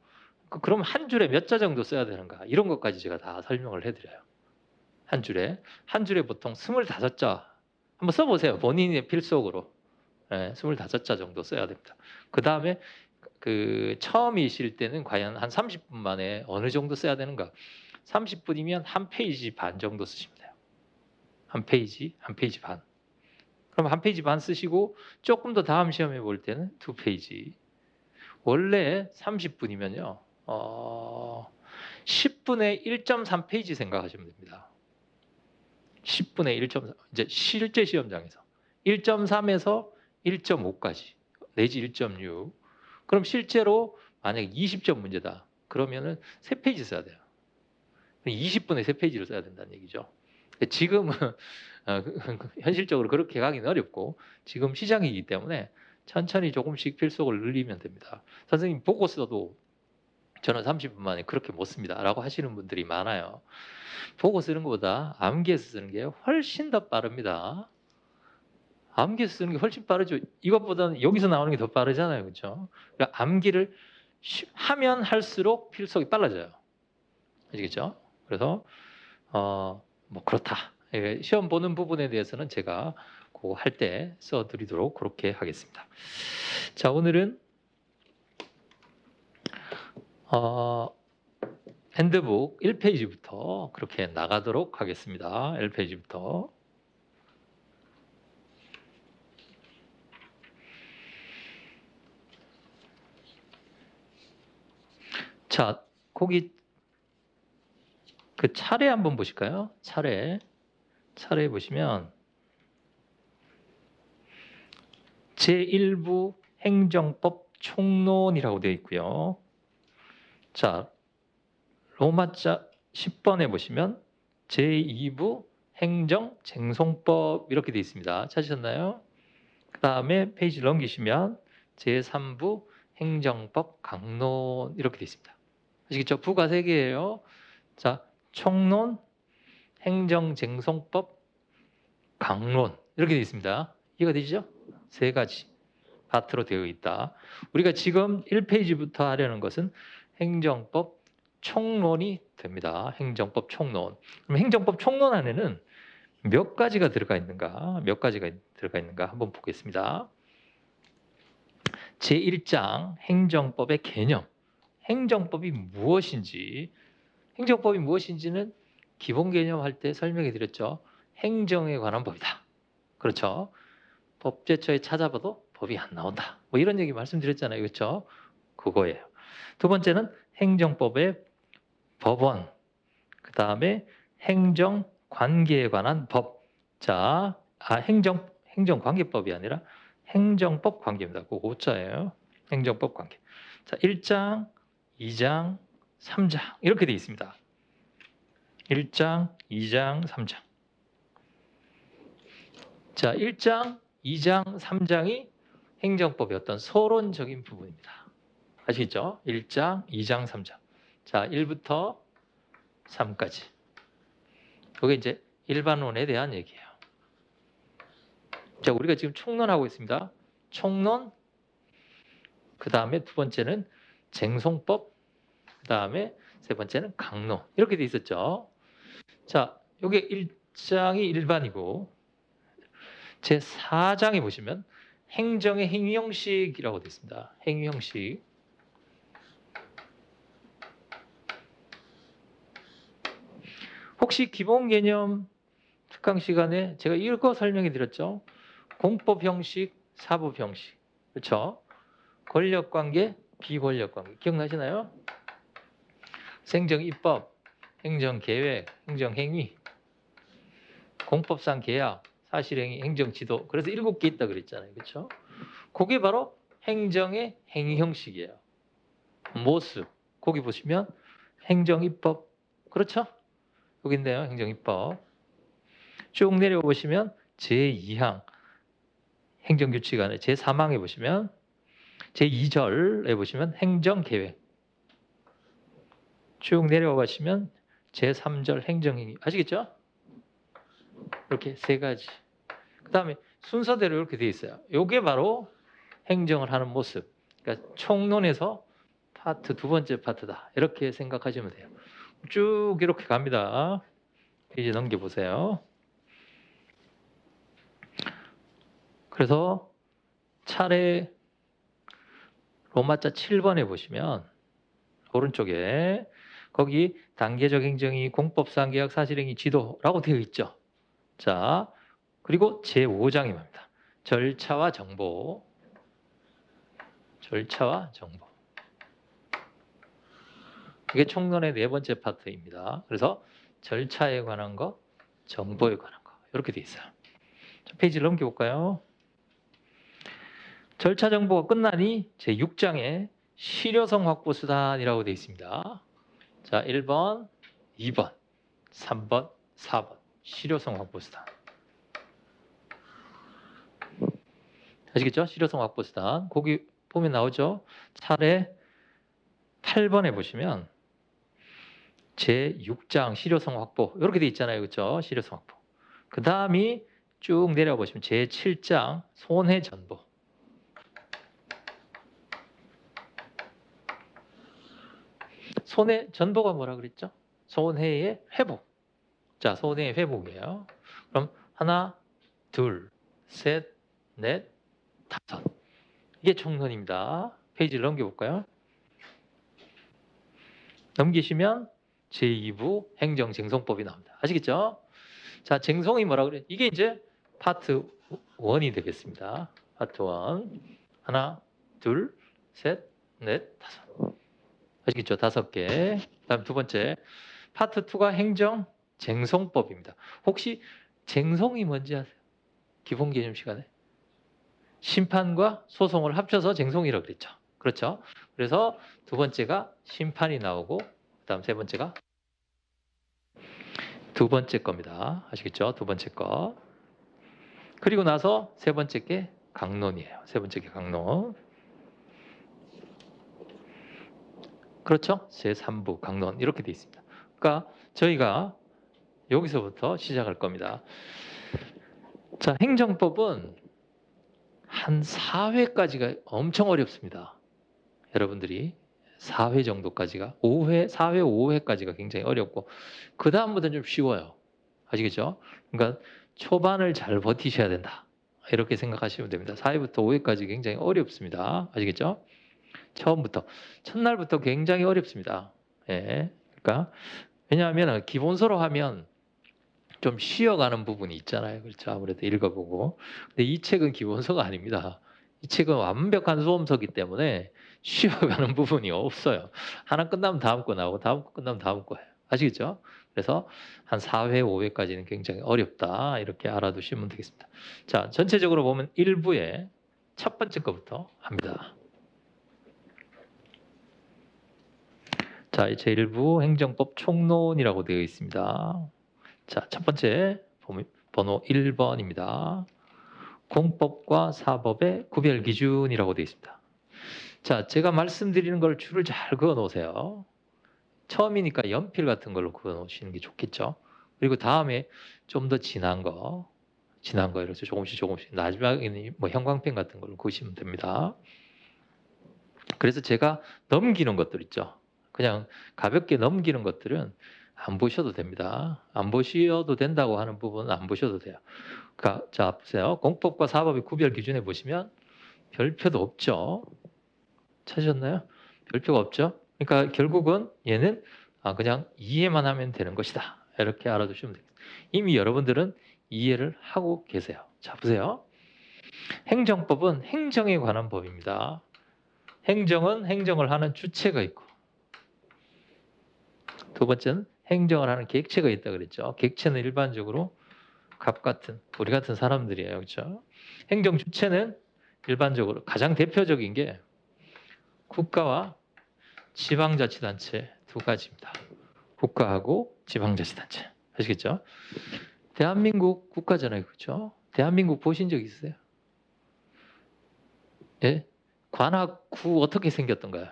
그럼 한 줄에 몇 자 정도 써야 되는가 이런 것까지 제가 다 설명을 해드려요. 한 줄에 보통 25자 한번 써보세요. 본인의 필속으로. 네, 25자 정도 써야 됩니다. 그 다음에 그 처음이실 때는 과연 한 30분 만에 어느 정도 써야 되는가? 30분이면 한 페이지 반 정도 쓰시면 돼요. 한 페이지 반. 그럼 한 페이지 반 쓰시고 조금 더 다음 시험에 볼 때는 두 페이지. 원래 30분이면요. 10분의 1.3페이지 생각하시면 됩니다. 10분의 1.3. 이제 실제 시험장에서 1.3에서 1.5까지 내지 1.6. 그럼 실제로 만약에 20점 문제다. 그러면은 3페이지 써야 돼요. 20분에 3페이지를 써야 된다는 얘기죠. 지금은 현실적으로 그렇게 가기는 어렵고 지금 시장이기 때문에 천천히 조금씩 필속을 늘리면 됩니다. 선생님 보고 써도 저는 30분 만에 그렇게 못 씁니다 라고 하시는 분들이 많아요. 보고 쓰는 것보다 암기해서 쓰는 게 훨씬 더 빠릅니다. 암기해서 쓰는 게 훨씬 빠르죠. 이것보다는 여기서 나오는 게 더 빠르잖아요. 그렇죠? 그러니까 암기를 하면 할수록 필속이 빨라져요. 아시겠죠? 그래서 뭐 그렇다. 시험 보는 부분에 대해서는 제가 그거 할 때 써드리도록 그렇게 하겠습니다. 자, 오늘은 핸드북 1페이지부터 그렇게 나가도록 하겠습니다. 1페이지부터. 자, 거기 그 차례 한번 보실까요? 차례 보시면 제1부 행정법 총론이라고 되어 있고요. 자, 로마자 10번에 보시면 제2부 행정 쟁송법 이렇게 되어 있습니다. 찾으셨나요? 그 다음에 페이지 넘기시면 제3부 행정법 강론 이렇게 되어 있습니다. 아시겠죠? 부가 3개예요. 자, 총론, 행정쟁송법, 강론 이렇게 되어 있습니다. 이해가 되시죠? 3가지 파트로 되어 있다. 우리가 지금 1페이지부터 하려는 것은 행정법 총론이 됩니다. 행정법 총론. 그럼 행정법 총론 안에는 몇 가지가 들어가 있는가? 한번 보겠습니다. 제1장 행정법의 개념. 행정법이 무엇인지는 기본 개념 할 때 설명해 드렸죠. 행정에 관한 법이다. 그렇죠? 법제처에 찾아봐도 법이 안 나온다. 뭐 이런 얘기 말씀드렸잖아요. 그렇죠? 그거예요. 두 번째는 행정법의 법원, 그 다음에 행정관계에 관한 법. 자, 행정관계법이 아니라 행정법 관계입니다. 그 오자예요. 행정법 관계. 자, 1장, 2장, 3장 이렇게 되어 있습니다. 1장, 2장, 3장. 자, 1장, 2장, 3장이 행정법의 어떤 서론적인 부분입니다. 아시겠죠? 1장, 2장, 3장. 자, 1부터 3까지. 이게 이제 일반론에 대한 얘기예요. 자, 우리가 지금 총론하고 있습니다. 총론, 그 다음에 두 번째는 쟁송법, 그 다음에 세 번째는 강론. 이렇게 돼 있었죠. 자, 이게 1장이 일반이고 제 4장에 보시면 행정의 행위형식이라고 되어 있습니다. 행위형식. 혹시 기본 개념 특강 시간에 제가 이거 설명해 드렸죠. 공법 형식, 사법 형식. 그렇죠? 권력 관계, 비권력 관계. 기억나시나요? 행정 입법, 행정 계획, 행정 행위, 공법상 계약, 사실행위, 행정 지도. 그래서 7개 있다 그랬잖아요. 그렇죠? 그게 바로 행정의 행위 형식이에요. 모습. 거기 보시면 행정 입법. 그렇죠? 여기 있네요. 행정 입법. 쭉 내려보시면 제2항 행정규칙 안에 제3항에 보시면 제2절에 보시면 행정계획. 쭉 내려와 보시면 제3절 행정행위. 아시겠죠? 이렇게 3가지. 그 다음에 순서대로 이렇게 되어 있어요. 이게 바로 행정을 하는 모습. 그러니까 총론에서 파트 두 번째 파트다. 이렇게 생각하시면 돼요. 쭉 이렇게 갑니다. 페이지 넘겨보세요. 그래서 차례 로마자 7번에 보시면 오른쪽에 거기 단계적 행정이 공법상 계약 사실행위 지도라고 되어 있죠. 자, 그리고 제5장이 뭡니다. 절차와 정보. 이게 총론의 네 번째 파트입니다. 그래서 절차에 관한 거, 정보에 관한 거 이렇게 돼 있어요. 페이지를 넘겨볼까요? 절차 정보가 끝나니 제6장에 실효성 확보 수단이라고 되어 있습니다. 자, 1번, 2번, 3번, 4번 실효성 확보 수단. 아시겠죠? 실효성 확보 수단. 거기 보면 나오죠? 차례 8번에 보시면 제6장 실효성 확보 이렇게 돼 있잖아요. 그렇죠? 실효성 확보. 그 다음이 쭉 내려보시면 제7장 손해 전보. 손해 전보가 뭐라 그랬죠? 손해의 회복. 자, 손해의 회복이에요. 그럼 하나, 둘, 셋, 넷, 다섯. 이게 총론입니다. 페이지를 넘겨볼까요? 넘기시면 제2부 행정쟁송법이 나옵니다. 아시겠죠? 자, 쟁송이 뭐라 그래? 이게 이제 파트 1이 되겠습니다. 파트 1. 하나, 둘, 셋, 넷, 다섯. 아시겠죠? 5개. 그다음 두 번째. 파트 2가 행정쟁송법입니다. 혹시 쟁송이 뭔지 아세요? 기본 개념 시간에. 심판과 소송을 합쳐서 쟁송이라고 그랬죠. 그렇죠? 그래서 두 번째가 심판이 나오고 그다음 세 번째가 두 번째 겁니다. 아시겠죠? 두 번째 거. 그리고 나서 세 번째 게 강론이에요. 세 번째 게 강론. 그렇죠? 제3부 강론 이렇게 돼 있습니다. 그러니까 저희가 여기서부터 시작할 겁니다. 자, 행정법은 한 4회까지가 엄청 어렵습니다. 여러분들이 4회 정도까지가 5회, 4회, 5회까지가 굉장히 어렵고 그 다음부터는 좀 쉬워요. 아시겠죠? 그러니까 초반을 잘 버티셔야 된다. 이렇게 생각하시면 됩니다. 4회부터 5회까지 굉장히 어렵습니다. 아시겠죠? 처음부터 첫날부터 굉장히 어렵습니다. 예. 그러니까 왜냐하면 기본서로 하면 좀 쉬어가는 부분이 있잖아요. 그렇죠? 아무래도 읽어보고. 근데 이 책은 기본서가 아닙니다. 이 책은 완벽한 소음서기 때문에 쉬어가는 부분이 없어요. 하나 끝나면 다음 거 나오고 다음 거 끝나면 다음 거예요. 아시겠죠? 그래서 한 4회, 5회까지는 굉장히 어렵다. 이렇게 알아두시면 되겠습니다. 자, 전체적으로 보면 1부의 첫 번째 거부터 합니다. 자, 제1부 행정법 총론이라고 되어 있습니다. 자, 첫 번째 번호 1번입니다. 공법과 사법의 구별 기준이라고 되어 있습니다. 자, 제가 말씀드리는 걸 줄을 잘 그어 놓으세요. 처음이니까 연필 같은 걸로 그어 놓으시는 게 좋겠죠. 그리고 다음에 좀 더 진한 거 이렇게 조금씩 마지막에는 뭐 형광펜 같은 걸로 그으시면 됩니다. 그래서 제가 넘기는 것들 있죠. 그냥 가볍게 넘기는 것들은 안 보셔도 됩니다. 안 보셔도 된다고 하는 부분은 안 보셔도 돼요. 자, 보세요. 공법과 사법의 구별 기준에 보시면 별표도 없죠. 찾으셨나요? 별표가 없죠. 그러니까 결국은 얘는 그냥 이해만 하면 되는 것이다. 이렇게 알아두시면 됩니다. 이미 여러분들은 이해를 하고 계세요. 자, 보세요. 행정법은 행정에 관한 법입니다. 행정은 행정을 하는 주체가 있고 두 번째는 행정을 하는 객체가 있다 그랬죠. 객체는 일반적으로 우리 같은 사람들이에요. 그렇죠? 행정 주체는 일반적으로 가장 대표적인 게 국가와 지방자치단체 두 가지입니다. 국가하고 지방자치단체. 아시겠죠? 대한민국 국가잖아요. 그렇죠? 대한민국 보신 적 있으세요? 예? 관악구 어떻게 생겼던가요?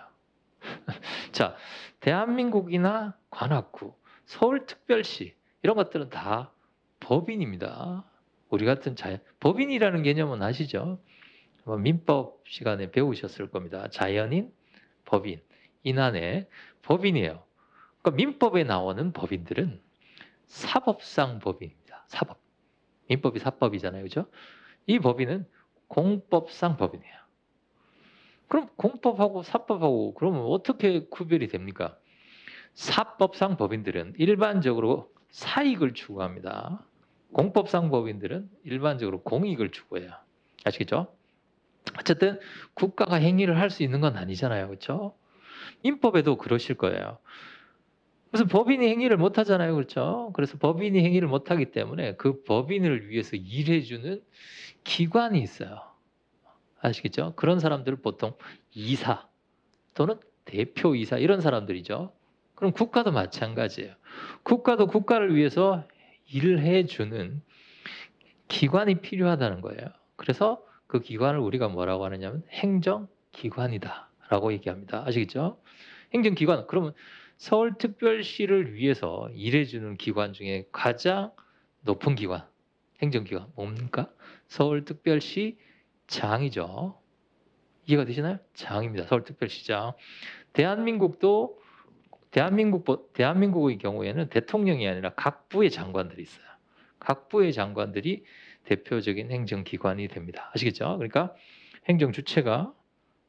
자, 대한민국이나 관악구, 서울특별시 이런 것들은 다 법인입니다. 우리 같은 법인이라는 개념은 아시죠? 민법 시간에 배우셨을 겁니다. 자연인, 법인, 인한의 법인이에요. 그러니까 민법에 나오는 법인들은 사법상 법인입니다. 사법. 민법이 사법이잖아요. 그죠? 이 법인은 공법상 법인이에요. 그럼 공법하고 사법하고 그러면 어떻게 구별이 됩니까? 사법상 법인들은 일반적으로 사익을 추구합니다. 공법상 법인들은 일반적으로 공익을 추구해요. 아시겠죠? 어쨌든 국가가 행위를 할 수 있는 건 아니잖아요. 그렇죠? 민법에도 그러실 거예요. 그래서 법인이 행위를 못 하잖아요. 그렇죠? 그래서 법인이 행위를 못 하기 때문에 그 법인을 위해서 일해주는 기관이 있어요. 아시겠죠? 그런 사람들을 보통 이사 또는 대표이사 이런 사람들이죠. 그럼 국가도 마찬가지예요. 국가도 국가를 위해서 일을 해주는 기관이 필요하다는 거예요. 그래서 그 기관을 우리가 뭐라고 하느냐면 행정기관이다라고 얘기합니다. 아시겠죠? 행정기관. 그러면 서울특별시를 위해서 일해주는 기관 중에 가장 높은 기관, 행정기관 뭡니까? 서울특별시 장이죠. 이해가 되시나요? 장입니다. 서울특별시장. 대한민국도 대한민국의 경우에는 대통령이 아니라 각 부의 장관들이 있어요. 각 부의 장관들이 대표적인 행정기관이 됩니다. 아시겠죠? 그러니까 행정 주체가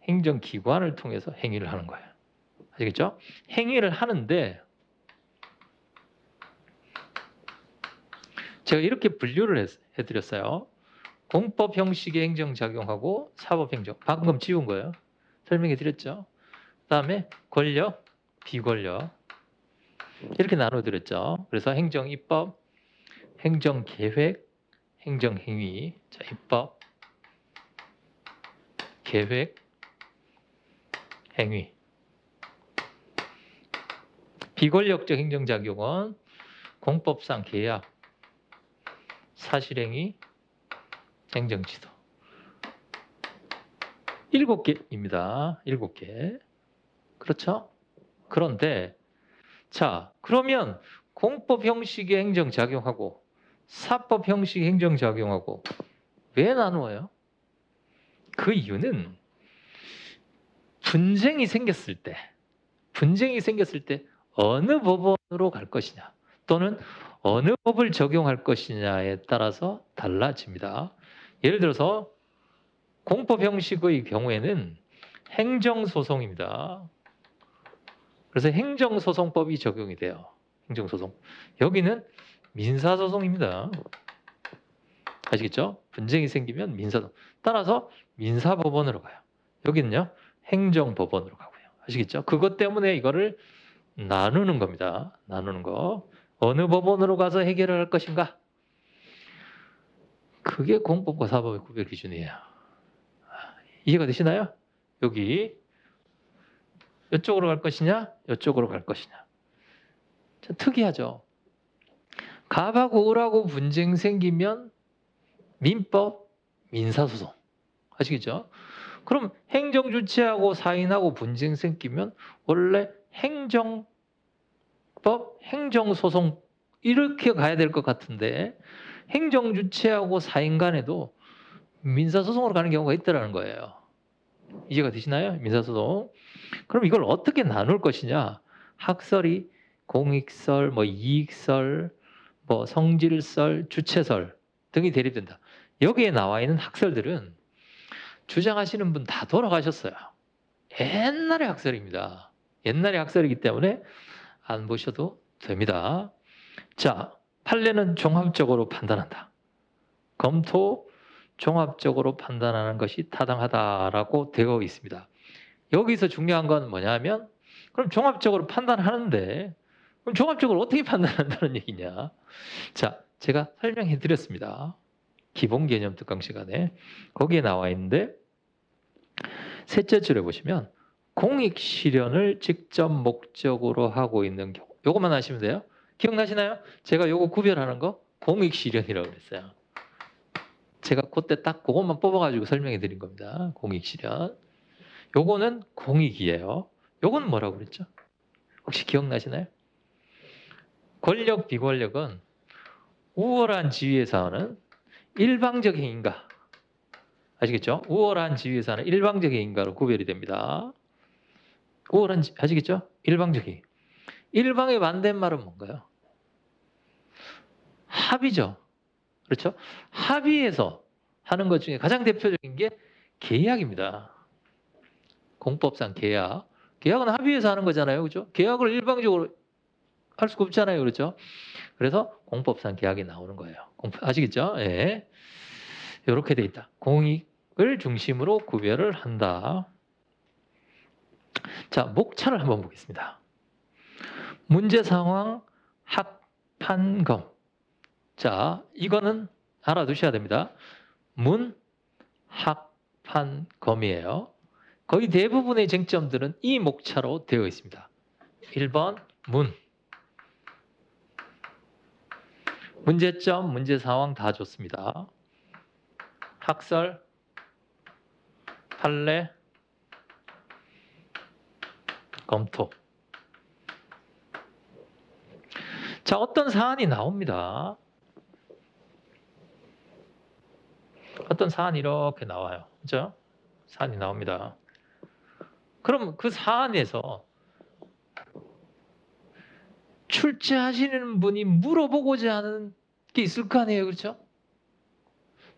행정기관을 통해서 행위를 하는 거예요. 아시겠죠? 행위를 하는데 제가 이렇게 분류를 해드렸어요. 공법 형식의 행정작용하고 사법행정. 방금 지운 거예요. 설명해 드렸죠. 그 다음에 권력, 비권력. 이렇게 나눠드렸죠. 그래서 행정입법, 행정계획, 행정행위. 자, 입법, 계획, 행위. 비권력적 행정작용은 공법상 계약, 사실행위, 행정지도. 7개입니다. 7개. 그렇죠? 그런데 자, 그러면 공법 형식의 행정작용하고 사법 형식의 행정작용하고 왜 나누어요? 그 이유는 분쟁이 생겼을 때 어느 법원으로 갈 것이냐 또는 어느 법을 적용할 것이냐에 따라서 달라집니다. 예를 들어서 공법 형식의 경우에는 행정소송입니다. 그래서 행정소송법이 적용이 돼요. 행정소송. 여기는 민사소송입니다. 아시겠죠? 분쟁이 생기면 민사소송. 따라서 민사법원으로 가요. 여기는요, 행정법원으로 가고요. 아시겠죠? 그것 때문에 이거를 나누는 겁니다. 나누는 거. 어느 법원으로 가서 해결을 할 것인가? 그게 공법과 사법의 구별 기준이에요. 이해가 되시나요? 여기 이쪽으로 갈 것이냐? 이쪽으로 갈 것이냐? 참 특이하죠? 갑하고 을하고 분쟁 생기면 민법, 민사소송. 아시겠죠? 그럼 행정주체하고 사인하고 분쟁 생기면 원래 행정법, 행정소송 이렇게 가야 될 것 같은데 행정주체하고 사인 간에도 민사소송으로 가는 경우가 있다는 거예요. 이해가 되시나요? 민사소송. 그럼 이걸 어떻게 나눌 것이냐? 학설이 공익설, 뭐 이익설, 뭐 성질설, 주체설 등이 대립된다. 여기에 나와 있는 학설들은 주장하시는 분 다 돌아가셨어요. 옛날의 학설입니다. 옛날의 학설이기 때문에 안 보셔도 됩니다. 자, 판례는 종합적으로 판단한다. 검토 종합적으로 판단하는 것이 타당하다라고 되어 있습니다. 여기서 중요한 건 뭐냐면 그럼 종합적으로 판단하는데 그럼 종합적으로 어떻게 판단한다는 얘기냐? 자, 제가 설명해 드렸습니다. 기본 개념 특강 시간에 거기에 나와 있는데 셋째 줄에 보시면 공익 실현을 직접 목적으로 하고 있는 경우 요것만 아시면 돼요. 기억나시나요? 제가 요거 구별하는 거 공익 실현이라고 그랬어요. 제가 그때 딱 그것만 뽑아가지고 설명해 드린 겁니다. 공익 실현. 요거는 공익이에요. 요건 뭐라고 그랬죠? 혹시 기억나시나요? 권력, 비권력은 우월한 지위에서 하는 일방적 행위인가? 아시겠죠? 우월한 지위에서 하는 일방적 행위인가로 구별이 됩니다. 우월한 아시겠죠? 일방적 행위. 일방의 반대말은 뭔가요? 합의죠. 그렇죠? 합의해서 하는 것 중에 가장 대표적인 게 계약입니다. 공법상 계약. 계약은 합의해서 하는 거잖아요. 그렇죠? 계약을 일방적으로 할 수가 없잖아요. 그렇죠? 그래서 공법상 계약이 나오는 거예요. 아시겠죠? 예. 이렇게 돼 있다. 공익을 중심으로 구별을 한다. 자, 목차를 한번 보겠습니다. 문제 상황, 학판검. 자, 이거는 알아두셔야 됩니다. 문, 학, 판, 검이에요. 거의 대부분의 쟁점들은 이 목차로 되어 있습니다. 1번 문. 문제점, 문제 상황 다 좋습니다. 학설, 판례, 검토. 자, 어떤 사안이 나옵니다. 어떤 사안이 이렇게 나와요. 그죠? 사안이 나옵니다. 그럼 그 사안에서 출제하시는 분이 물어보고자 하는 게 있을 거 아니에요. 그렇죠?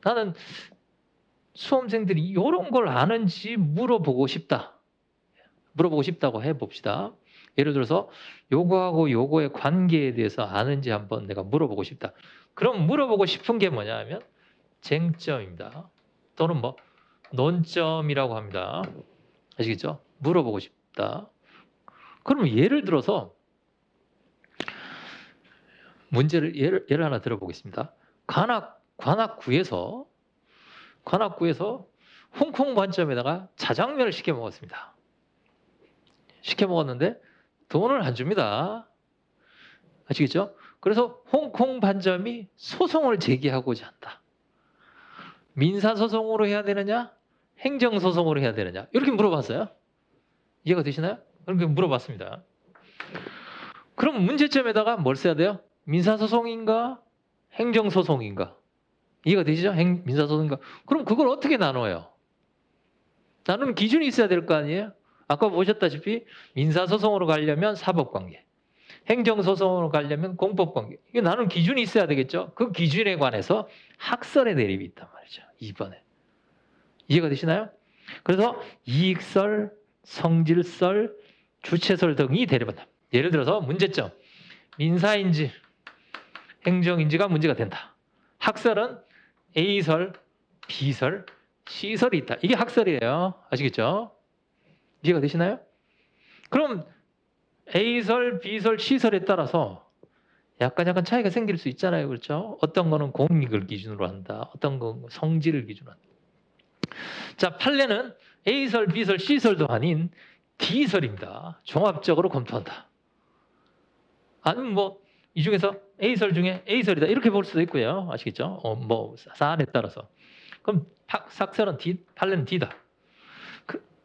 나는 수험생들이 이런 걸 아는지 물어보고 싶다. 물어보고 싶다고 해봅시다. 예를 들어서 요거하고 요거의 관계에 대해서 아는지 한번 내가 물어보고 싶다. 그럼 물어보고 싶은 게 뭐냐 하면 쟁점입니다. 또는 뭐 논점이라고 합니다. 아시겠죠? 물어보고 싶다. 그러면 예를 들어서 문제를 예를 하나 들어보겠습니다. 관악구에서 홍콩 반점에다가 자장면을 시켜 먹었습니다. 시켜 먹었는데 돈을 안 줍니다. 아시겠죠? 그래서 홍콩 반점이 소송을 제기하고자 한다. 민사소송으로 해야 되느냐? 행정소송으로 해야 되느냐? 이렇게 물어봤어요. 이해가 되시나요? 그렇게 물어봤습니다. 그럼 문제점에다가 뭘 써야 돼요? 민사소송인가? 행정소송인가? 이해가 되시죠? 민사소송인가? 그럼 그걸 어떻게 나눠요? 나누는 기준이 있어야 될 거 아니에요? 아까 보셨다시피 민사소송으로 가려면 사법관계, 행정소송으로 가려면 공법관계. 이게 나누는 기준이 있어야 되겠죠? 그 기준에 관해서 학설의 대립이 있단 말이죠. 2번에. 이해가 되시나요? 그래서 이익설, 성질설, 주체설 등이 대립한다. 예를 들어서 문제점. 민사인지, 행정인지가 문제가 된다. 학설은 A설, B설, C설이 있다. 이게 학설이에요. 아시겠죠? 이해가 되시나요? 그럼 A설, B설, C설에 따라서 약간 차이가 생길 수 있잖아요. 그렇죠? 어떤 거는 공익을 기준으로 한다. 어떤 건 성질을 기준으로 한다. 자, 판례는 A설, B설, C설도 아닌 D설입니다. 종합적으로 검토한다. 아니면 뭐 이 중에서 A설 중에 A설이다. 이렇게 볼 수도 있고요. 아시겠죠? 뭐 사안에 따라서. 그럼 학설은 D, 판례는 D다.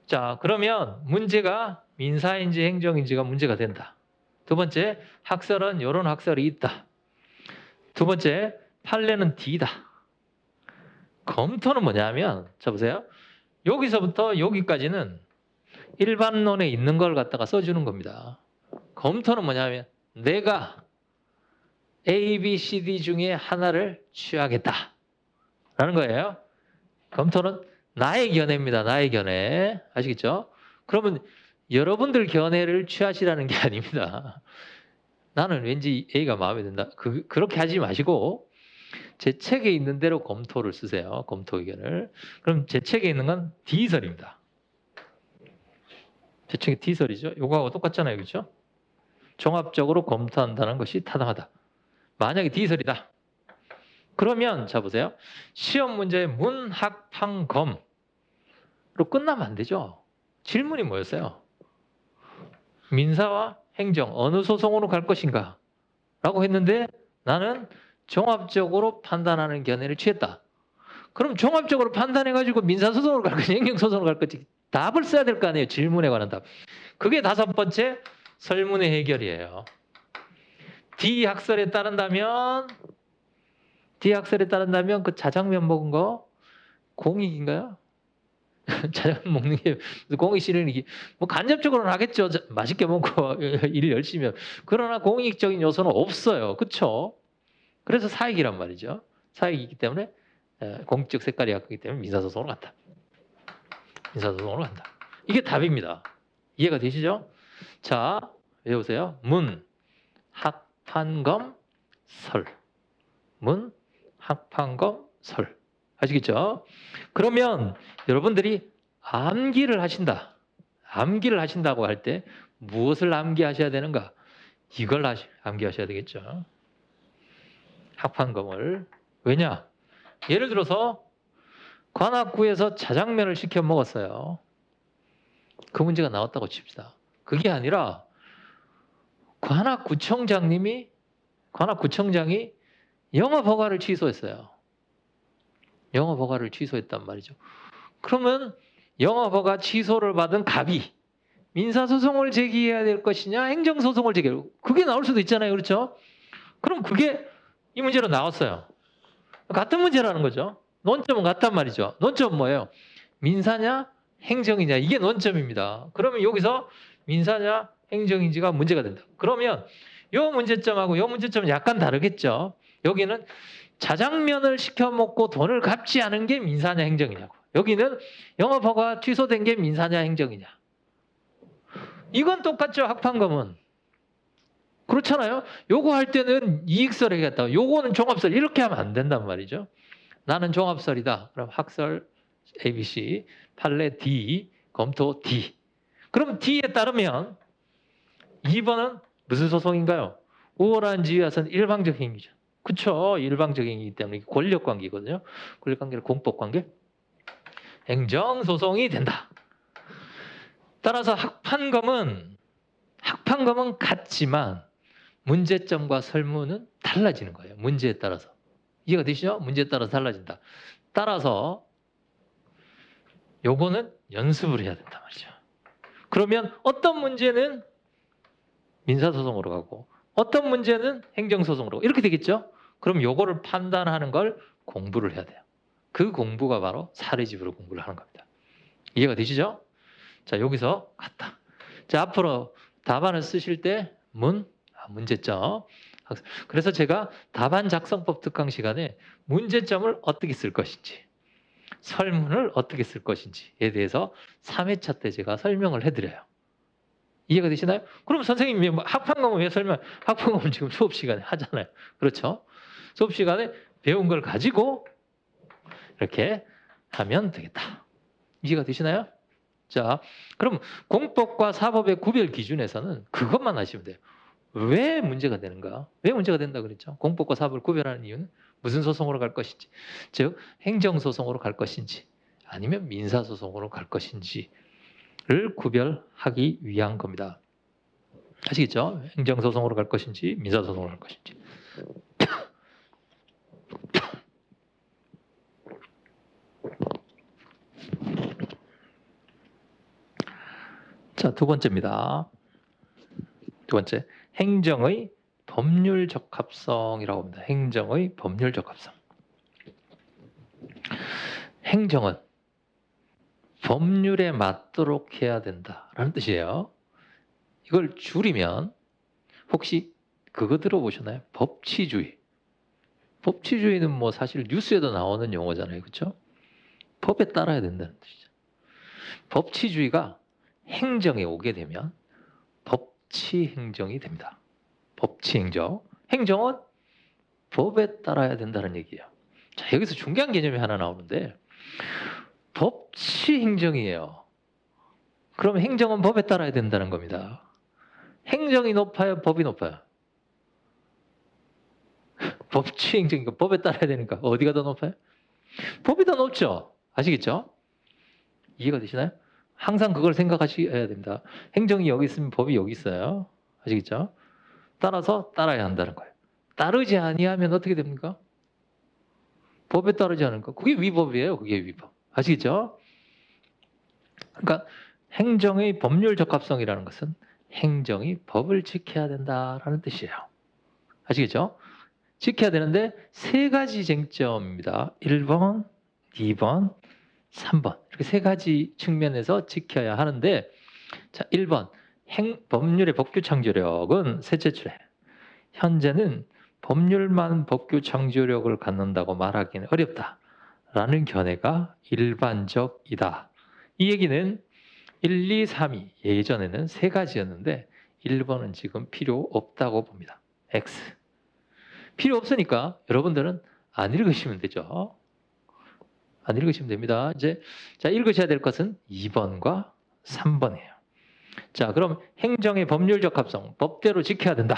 자, 그러면 문제가 민사인지 행정인지가 문제가 된다. 두 번째, 학설은 이런 학설이 있다. 두 번째, 판례는 D다. 검토는 뭐냐면, 자 보세요. 여기서부터 여기까지는 일반론에 있는 걸 갖다가 써주는 겁니다. 검토는 뭐냐면 내가 A, B, C, D 중에 하나를 취하겠다 라는 거예요. 검토는 나의 견해입니다. 나의 견해. 아시겠죠? 그러면 여러분들 견해를 취하시라는 게 아닙니다. 나는 왠지 A가 마음에 든다. 그렇게 하지 마시고 제 책에 있는 대로 검토를 쓰세요. 검토 의견을. 그럼 제 책에 있는 건 D설입니다. 제 책이 D설이죠. 요거하고 똑같잖아요. 그렇죠? 종합적으로 검토한다는 것이 타당하다. 만약에 D설이다. 그러면 자 보세요. 시험 문제의 문학판검으로 끝나면 안 되죠. 질문이 뭐였어요? 민사와 행정 어느 소송으로 갈 것인가? 라고 했는데 나는 종합적으로 판단하는 견해를 취했다. 그럼 종합적으로 판단해가지고 민사소송으로 갈 것인지 행정소송으로 갈 것인지 답을 써야 될 거 아니에요. 질문에 관한 답. 그게 다섯 번째 설문의 해결이에요. D학설에 따른다면 그 자장면 먹은 거 공익인가요? 자장면 먹는 게 공익 실현이기 뭐 간접적으로는 하겠죠. 맛있게 먹고 일 열심히 하면. 그러나 공익적인 요소는 없어요. 그렇죠? 그래서 사익이란 말이죠. 사익이기 때문에 공익적 색깔이 약하기 때문에 민사소송으로 간다. 민사소송으로 간다. 이게 답입니다. 이해가 되시죠? 자, 외우세요. 문, 학판검, 설. 문, 학판검, 설. 아시겠죠? 그러면 여러분들이 암기를 하신다고 할 때 무엇을 암기하셔야 되는가? 이걸 암기하셔야 되겠죠. 합판검을. 왜냐? 예를 들어서 관악구에서 자장면을 시켜 먹었어요. 그 문제가 나왔다고 칩시다. 그게 아니라 관악구청장이 영업허가를 취소했어요. 영업허가를 취소했단 말이죠. 그러면 영업허가 취소를 받은 갑이 민사소송을 제기해야 될 것이냐, 행정소송을 제기해야 될 것이냐. 그게 나올 수도 있잖아요. 그렇죠? 그럼 그게 이 문제로 나왔어요. 같은 문제라는 거죠. 논점은 같단 말이죠. 논점은 뭐예요? 민사냐, 행정이냐. 이게 논점입니다. 그러면 여기서 민사냐, 행정인지가 문제가 된다. 그러면 이 문제점하고 이 문제점은 약간 다르겠죠. 여기는 자장면을 시켜 먹고 돈을 갚지 않은 게 민사냐, 행정이냐고. 여기는 영업허가 취소된 게 민사냐, 행정이냐. 이건 똑같죠. 합판검은. 그렇잖아요. 요거 할 때는 이익설 해야겠다. 요거는 종합설. 이렇게 하면 안 된단 말이죠. 나는 종합설이다. 그럼 학설 ABC, 판례 D, 검토 D. 그럼 D에 따르면 2번은 무슨 소송인가요? 우월한 지위와서는 일방적 행위죠. 그렇죠. 일방적 행위이기 때문에 권력관계거든요. 권력관계는 공법관계. 행정소송이 된다. 따라서 합판검은 같지만 문제점과 설문은 달라지는 거예요. 문제에 따라서. 이해가 되시죠? 문제에 따라서 달라진다. 따라서 요거는 연습을 해야 된단 말이죠. 그러면 어떤 문제는 민사소송으로 가고 어떤 문제는 행정소송으로 가고 이렇게 되겠죠? 그럼 요거를 판단하는 걸 공부를 해야 돼요. 그 공부가 바로 사례집으로 공부를 하는 겁니다. 이해가 되시죠? 자, 여기서 갔다. 자, 앞으로 답안을 쓰실 때 문제점. 그래서 제가 답안 작성법 특강 시간에 문제점을 어떻게 쓸 것인지, 설문을 어떻게 쓸 것인지에 대해서 3회차 때 제가 설명을 해드려요. 이해가 되시나요? 그럼 선생님이 합판검은 왜 합판검은 지금 수업 시간에 하잖아요. 그렇죠? 수업 시간에 배운 걸 가지고 이렇게 하면 되겠다. 이해가 되시나요? 자, 그럼 공법과 사법의 구별 기준에서는 그것만 하시면 돼요. 왜 문제가 되는가? 왜 문제가 된다 그랬죠? 공법과 사법을 구별하는 이유는 무슨 소송으로 갈 것인지, 즉 행정소송으로 갈 것인지 아니면 민사소송으로 갈 것인지를 구별하기 위한 겁니다. 아시겠죠? 행정소송으로 갈 것인지 민사소송으로 갈 것인지. 자, 두 번째입니다. 두 번째, 행정의 법률 적합성이라고 합니다. 행정의 법률 적합성. 행정은 법률에 맞도록 해야 된다라는 뜻이에요. 이걸 줄이면 혹시 그거 들어보셨나요? 법치주의. 법치주의는 뭐 사실 뉴스에도 나오는 용어잖아요. 그렇죠? 법에 따라야 된다는 뜻이죠. 법치주의가 행정에 오게 되면 법치행정이 됩니다. 법치행정. 행정은 법에 따라야 된다는 얘기예요. 자, 여기서 중요한 개념이 하나 나오는데 법치행정이에요. 그럼 행정은 법에 따라야 된다는 겁니다. 행정이 높아요? 법이 높아요? 법치행정이니까 법에 따라야 되니까 어디가 더 높아요? 법이 더 높죠. 아시겠죠? 이해가 되시나요? 항상 그걸 생각하셔야 됩니다. 행정이 여기 있으면 법이 여기 있어요. 아시겠죠? 따라서 따라야 한다는 거예요. 따르지 아니하면 어떻게 됩니까? 법에 따르지 않을까? 그게 위법이에요. 그게 위법. 아시겠죠? 그러니까 행정의 법률 적합성이라는 것은 행정이 법을 지켜야 된다라는 뜻이에요. 아시겠죠? 지켜야 되는데 세 가지 쟁점입니다. 1번, 2번, 3번. 이렇게 세 가지 측면에서 지켜야 하는데 자, 1번. 법률의 법규 창조력은 셋째 줄에 현재는 법률만 법규 창조력을 갖는다고 말하기는 어렵다라는 견해가 일반적이다. 이 얘기는 1, 2, 3이 예전에는 세 가지였는데 1번은 지금 필요 없다고 봅니다. X. 필요 없으니까 여러분들은 안 읽으시면 되죠. 안 읽으시면 됩니다. 이제 자, 읽으셔야 될 것은 2번과 3번이에요. 자, 그럼 행정의 법률적 합성, 법대로 지켜야 된다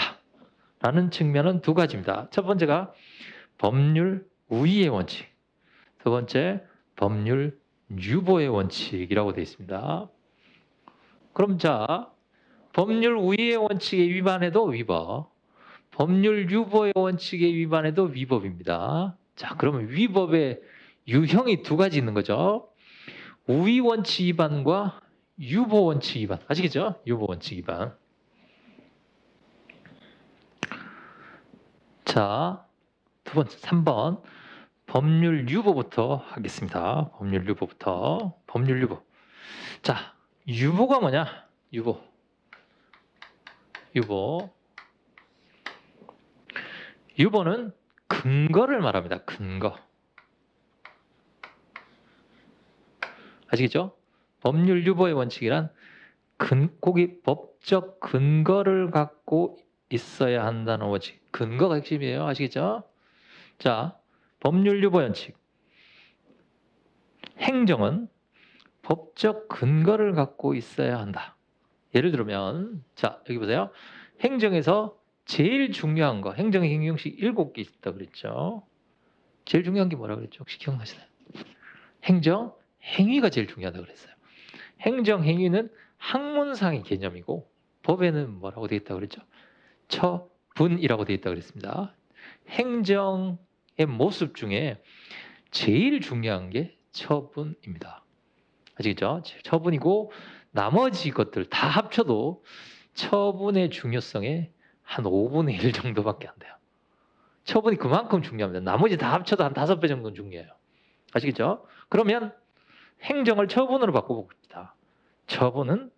라는 측면은 두 가지입니다. 첫 번째가 법률 우위의 원칙, 두 번째 법률 유보의 원칙이라고 되어 있습니다. 그럼 자, 법률 우위의 원칙에 위반해도 위법, 법률 유보의 원칙에 위반해도 위법입니다. 자, 그러면 위법의 유형이 두 가지 있는 거죠. 우위 원칙 위반과 유보 원칙 위반. 아시겠죠? 유보 원칙 위반. 자, 두 번째 3번 법률 유보부터 하겠습니다. 법률 유보부터. 법률 유보. 자, 유보가 뭐냐? 유보. 유보는 근거를 말합니다. 근거. 아시겠죠? 법률 유보의 원칙이란 거기 법적 근거를 갖고 있어야 한다는 원칙. 근거가 핵심이에요. 아시겠죠? 자, 법률 유보 원칙. 행정은 법적 근거를 갖고 있어야 한다. 예를 들면, 자, 여기 보세요. 행정에서 제일 중요한 거, 행정의 행정식 7개 있다 그랬죠. 제일 중요한 게 뭐라 그랬죠? 혹시 기억나시나요? 행정, 행위가 제일 중요하다 그랬어요. 행정, 행위는 학문상의 개념이고 법에는 뭐라고 되어 있다 그랬죠? 처분이라고 되어 있다 그랬습니다. 행정의 모습 중에 제일 중요한 게 처분입니다. 아시겠죠? 처분이고 나머지 것들 다 합쳐도 처분의 중요성의 한 5분의 1 정도밖에 안 돼요. 처분이 그만큼 중요합니다. 나머지 다 합쳐도 한 5배 정도는 중요해요. 아시겠죠? 그러면 행정을 처분으로 바꿔봅시다. 처분은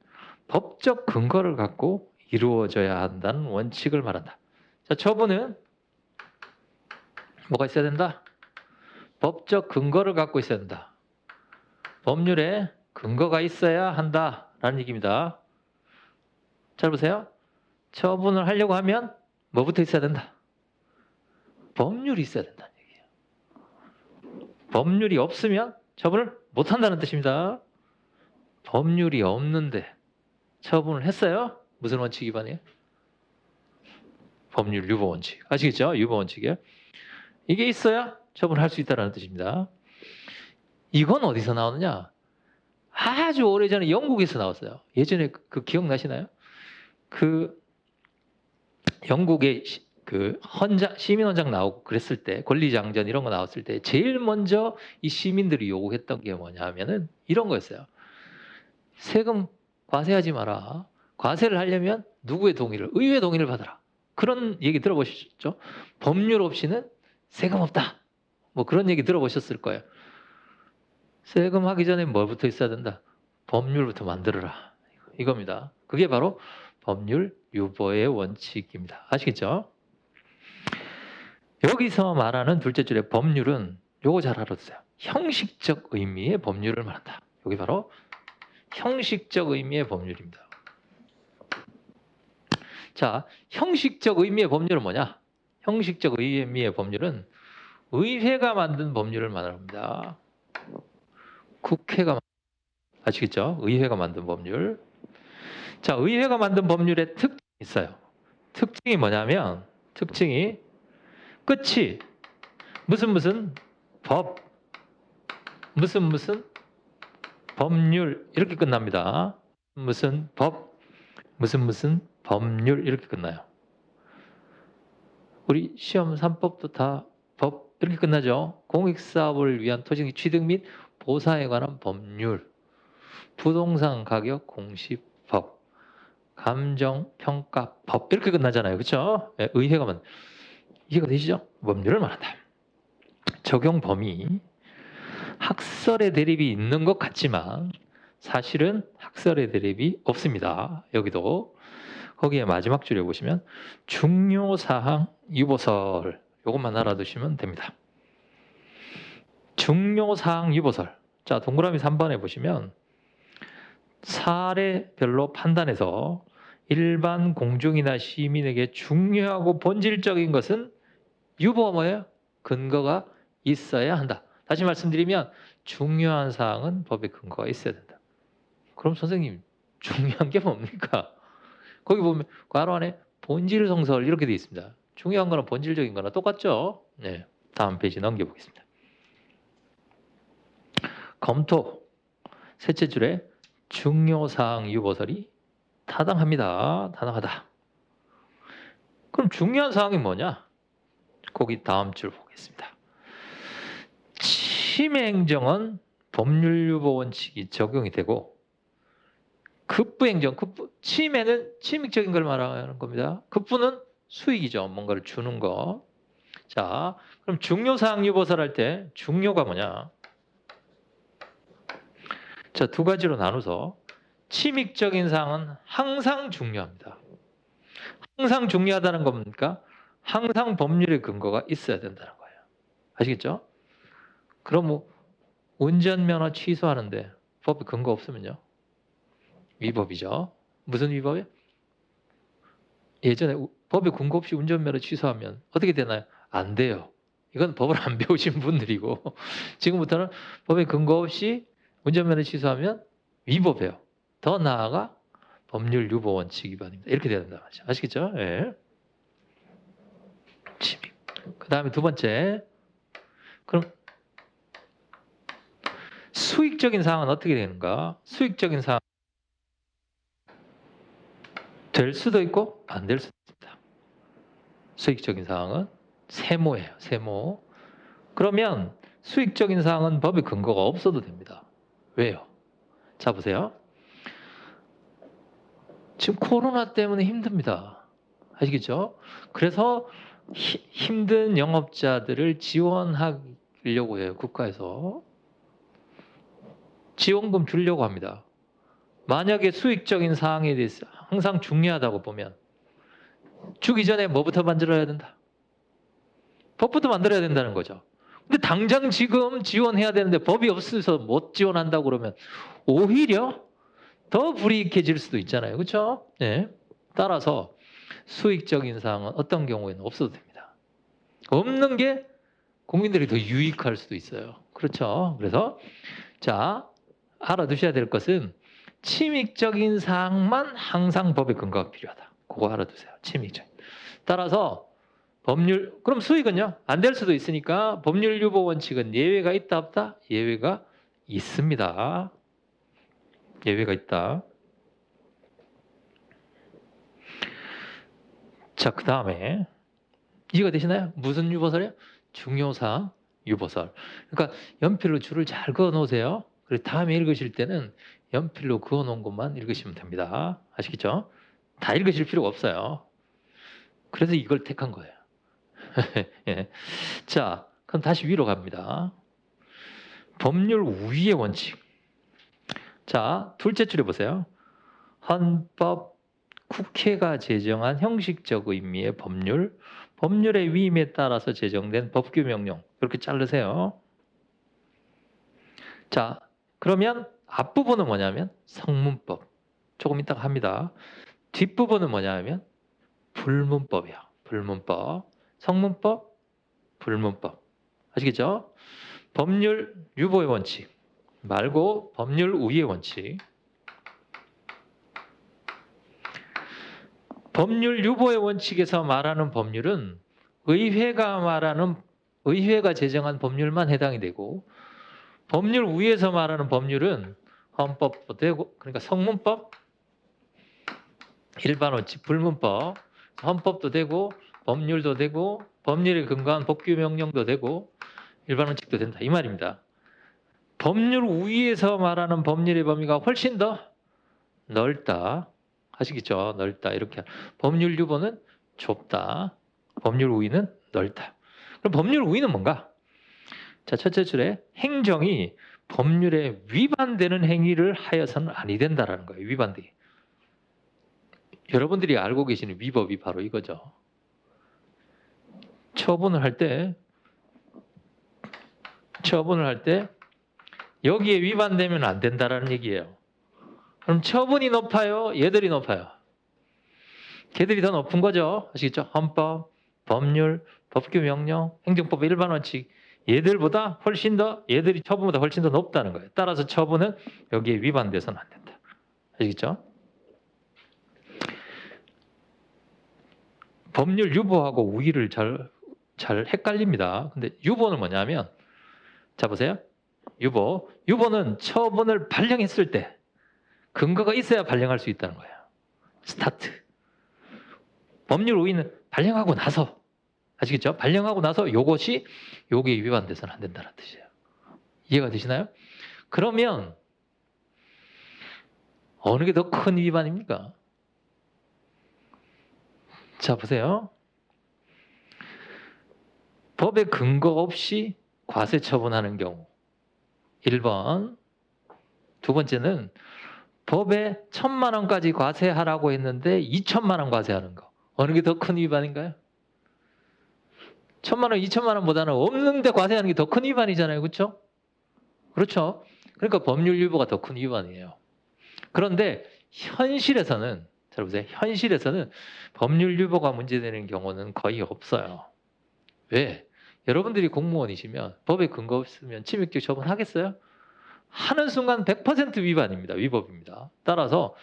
법적 근거를 갖고 이루어져야 한다는 원칙을 말한다. 자, 처분은 뭐가 있어야 된다? 법적 근거를 갖고 있어야 된다. 법률에 근거가 있어야 한다라는 얘기입니다. 잘 보세요. 처분을 하려고 하면 뭐부터 있어야 된다? 법률이 있어야 된다는 얘기예요. 법률이 없으면 처분을 못한다는 뜻입니다. 법률이 없는데 처분을 했어요? 무슨 원칙 위반이에요? 법률 유보 원칙. 아시겠죠? 유보 원칙이에요. 이게 있어야 처분할 수 있다는 뜻입니다. 이건 어디서 나오느냐? 아주 오래전에 영국에서 나왔어요. 예전에 그 기억나시나요? 그 영국의 그 시민헌장 나오고 그랬을 때, 권리장전 이런 거 나왔을 때 제일 먼저 이 시민들이 요구했던 게 뭐냐 하면은 이런 거였어요. 세금 과세하지 마라. 과세를 하려면 누구의 동의를? 의회 동의를 받아라. 그런 얘기 들어보셨죠? 법률 없이는 세금 없다. 뭐 그런 얘기 들어보셨을 거예요. 세금 하기 전에 뭘부터 있어야 된다? 법률부터 만들어라. 이겁니다. 그게 바로 법률 유보의 원칙입니다. 아시겠죠? 여기서 말하는 둘째 줄의 법률은 요거 잘 알아두세요. 형식적 의미의 법률을 말한다. 여기 바로 형식적 의미의 법률입니다. 자, 형식적 의미의 법률은 뭐냐? 형식적 의미의 법률은 의회가 만든 법률을 말합니다. 국회가 아시겠죠? 의회가 만든 법률. 자, 의회가 만든 법률의 특징이 있어요. 특징이 뭐냐면 특징이 끝이 무슨 법, 무슨 법률 이렇게 끝납니다. 무슨 법, 무슨 법률 이렇게 끝나요. 우리 시험 3법도 다 법 이렇게 끝나죠. 공익사업을 위한 토지 취득 및 보상에 관한 법률, 부동산 가격 공시법, 감정평가법 이렇게 끝나잖아요. 그렇죠? 네, 의회가 만 이해가 되시죠? 법률을 말한다. 적용 범위 학설의 대립이 있는 것 같지만 사실은 학설의 대립이 없습니다. 여기도 거기에 마지막 줄에 보시면 중요사항 유보설 이것만 알아두시면 됩니다. 중요사항 유보설. 자, 동그라미 3번에 보시면 사례별로 판단해서 일반 공중이나 시민에게 중요하고 본질적인 것은 유보가 뭐예요? 근거가 있어야 한다. 다시 말씀드리면 중요한 사항은 법에 근거가 있어야 된다. 그럼 선생님 중요한 게 뭡니까? 거기 보면 괄호 안에 본질성설 이렇게 되어 있습니다. 중요한 거나 본질적인 거나 똑같죠? 네. 다음 페이지 넘겨보겠습니다. 검토 셋째 줄에 중요사항 유보설이 타당합니다. 타당하다. 그럼 중요한 사항이 뭐냐? 거기 다음 줄 보겠습니다. 침해행정은 법률유보 원칙이 적용이 되고 급부행정, 침해는 침익적인 걸 말하는 겁니다. 급부는 수익이죠. 뭔가를 주는 거. 자, 그럼 중요사항 유보설 할 때 중요가 뭐냐? 자, 두 가지로 나눠서 침익적인 사항은 항상 중요합니다. 항상 중요하다는 겁니까? 항상 법률의 근거가 있어야 된다는 거예요. 아시겠죠? 그럼 뭐 운전면허 취소하는데 법에 근거 없으면요? 위법이죠. 무슨 위법이에요? 예전에 법에 근거 없이 운전면허 취소하면 어떻게 되나요? 안 돼요. 이건 법을 안 배우신 분들이고 지금부터는 법에 근거 없이 운전면허 취소하면 위법이에요. 더 나아가 법률 유보 원칙 위반입니다. 이렇게 돼야 된다 말이죠. 아시겠죠? 예. 침입. 그 다음에 두 번째. 그럼 수익적인 사항은 어떻게 되는가? 수익적인 사항 될 수도 있고 안 될 수도 있습니다. 수익적인 사항은 세모예요. 세모. 그러면 수익적인 사항은 법의 근거가 없어도 됩니다. 왜요? 자 보세요. 지금 코로나 때문에 힘듭니다. 아시겠죠? 그래서 힘든 영업자들을 지원하려고 해요. 국가에서. 지원금 주려고 합니다. 만약에 수익적인 사항에 대해서 항상 중요하다고 보면 주기 전에 뭐부터 만들어야 된다? 법부터 만들어야 된다는 거죠. 근데 당장 지금 지원해야 되는데 법이 없어서 못 지원한다고 그러면 오히려 더 불이익해질 수도 있잖아요. 그렇죠? 네. 따라서 수익적인 사항은 어떤 경우에는 없어도 됩니다. 없는 게 국민들이 더 유익할 수도 있어요. 그렇죠? 그래서 자 알아두셔야 될 것은 침익적인 사항만 항상 법의 근거가 필요하다. 그거 알아두세요. 침익적인. 따라서 법률 그럼 수익은요? 안 될 수도 있으니까 법률 유보 원칙은 예외가 있다 없다? 예외가 있습니다. 예외가 있다. 자, 그 다음에 이해가 되시나요? 무슨 유보설이에요? 중요사항 유보설. 그러니까 연필로 줄을 잘 그어 놓으세요. 그리고 다음에 읽으실 때는 연필로 그어 놓은 것만 읽으시면 됩니다. 아시겠죠? 다 읽으실 필요가 없어요. 그래서 이걸 택한 거예요. 예. 자, 그럼 다시 위로 갑니다. 법률 우위의 원칙. 자, 둘째 줄에 보세요. 헌법, 국회가 제정한 형식적 의미의 법률, 법률의 위임에 따라서 제정된 법규 명령. 이렇게 자르세요. 자, 그러면 앞부분은 뭐냐면 성문법. 조금 이따가 합니다. 뒷부분은 뭐냐면 불문법이야. 불문법. 성문법, 불문법. 아시겠죠? 법률 유보의 원칙 말고 법률 우위의 원칙. 법률 유보의 원칙에서 말하는 법률은 의회가 제정한 법률만 해당이 되고 법률 우위에서 말하는 법률은 헌법도 되고 그러니까 성문법, 일반 원칙, 불문법, 헌법도 되고 법률도 되고 법률에 근거한 법규 명령도 되고 일반 원칙도 된다 이 말입니다. 법률 우위에서 말하는 법률의 범위가 훨씬 더 넓다. 아시겠죠? 넓다. 이렇게. 법률 유보는 좁다. 법률 우위는 넓다. 그럼 법률 우위는 뭔가? 자, 첫째 줄에 행정이 법률에 위반되는 행위를 하여서는 아니 된다라는 거예요. 위반되기. 여러분들이 알고 계시는 위법이 바로 이거죠. 처분을 할 때 여기에 위반되면 안 된다라는 얘기예요. 그럼 처분이 높아요? 얘들이 높아요? 걔들이 더 높은 거죠. 아시겠죠? 헌법, 법률, 법규 명령, 행정법 일반 원칙 얘들보다 훨씬 더 얘들이 처분보다 훨씬 더 높다는 거예요. 따라서 처분은 여기에 위반돼서는 안 된다. 아시겠죠? 법률 유보하고 우위를 잘 헷갈립니다. 근데 유보는 뭐냐면, 자 보세요. 유보는 처분을 발령했을 때 근거가 있어야 발령할 수 있다는 거예요. 스타트. 법률 우위는 발령하고 나서, 아시겠죠? 발령하고 나서 요것이 요게 위반돼서는 안 된다는 뜻이에요. 이해가 되시나요? 그러면 어느 게 더 큰 위반입니까? 자 보세요. 법에 근거 없이 과세 처분하는 경우 1번. 두 번째는 법에 1,000만 원까지 과세하라고 했는데 2,000만 원 과세하는 거. 어느 게 더 큰 위반인가요? 1,000만 원, 2,000만 원보다는 없는데 과세하는 게 더 큰 위반이잖아요. 그렇죠? 그렇죠. 그러니까 법률 유보가 더 큰 위반이에요. 그런데 현실에서는, 잘 보세요. 현실에서는 법률 유보가 문제되는 경우는 거의 없어요. 왜? 여러분들이 공무원이시면 법에 근거 없으면 침입적 처분하겠어요? 하는 순간 100% 위반입니다. 위법입니다. 따라서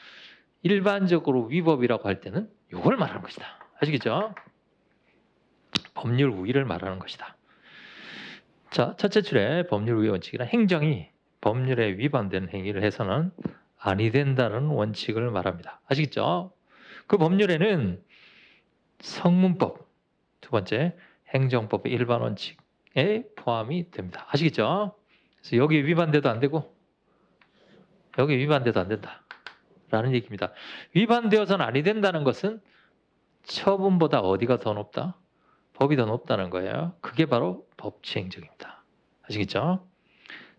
일반적으로 위법이라고 할 때는 이걸 말하는 것이다. 아시겠죠? 법률 우위를 말하는 것이다. 자, 첫째 줄에 법률 우위 원칙이란 행정이 법률에 위반되는 행위를 해서는 아니 된다는 원칙을 말합니다. 아시겠죠? 그 법률에는 성문법, 두 번째 행정법의 일반 원칙에 포함이 됩니다. 아시겠죠? 그래서 여기 위반돼도 안 되고 여기 위반돼도 안 된다 라는 얘기입니다. 위반되어서는 아니 된다는 것은 처분보다 어디가 더 높다? 법이 더 높다는 거예요. 그게 바로 법치행정입니다. 아시겠죠?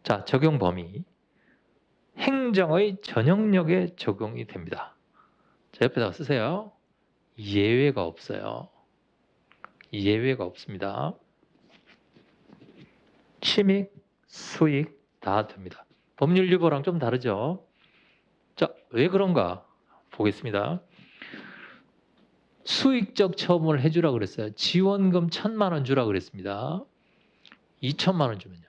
자, 적용 범위. 행정의 전형력에 적용이 됩니다. 자, 옆에다가 쓰세요. 예외가 없어요. 예외가 없습니다. 침익, 수익 다 됩니다. 법률 유보랑 좀 다르죠? 자, 왜 그런가 보겠습니다. 수익적 처분을 해주라 그랬어요. 지원금 1,000만 원 주라 그랬습니다. 2,000만 원 주면요.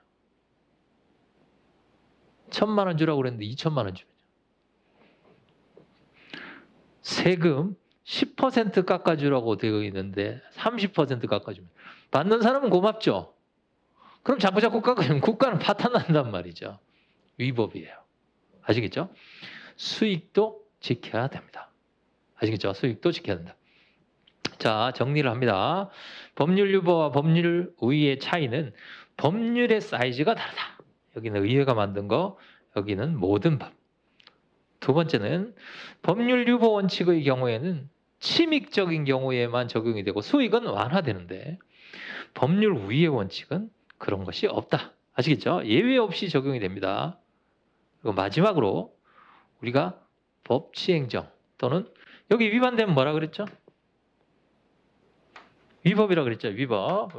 1,000만 원 주라고 그랬는데 2,000만 원 주면요. 세금 10% 깎아주라고 되어 있는데 30% 깎아주면 받는 사람은 고맙죠. 그럼 자꾸 깎아주면 국가는 파탄난단 말이죠. 위법이에요. 아시겠죠? 수익도 지켜야 됩니다. 아시겠죠? 수익도 지켜야 된다. 자, 정리를 합니다. 법률 유보와 법률 우위의 차이는 법률의 사이즈가 다르다. 여기는 의회가 만든 거, 여기는 모든 법. 두 번째는 법률 유보 원칙의 경우에는 침익적인 경우에만 적용이 되고 수익은 완화되는데 법률 우위의 원칙은 그런 것이 없다. 아시겠죠? 예외 없이 적용이 됩니다. 그리고 마지막으로 우리가 법치행정 또는 여기 위반되면 뭐라 그랬죠? 위법이라 그랬죠. 위법.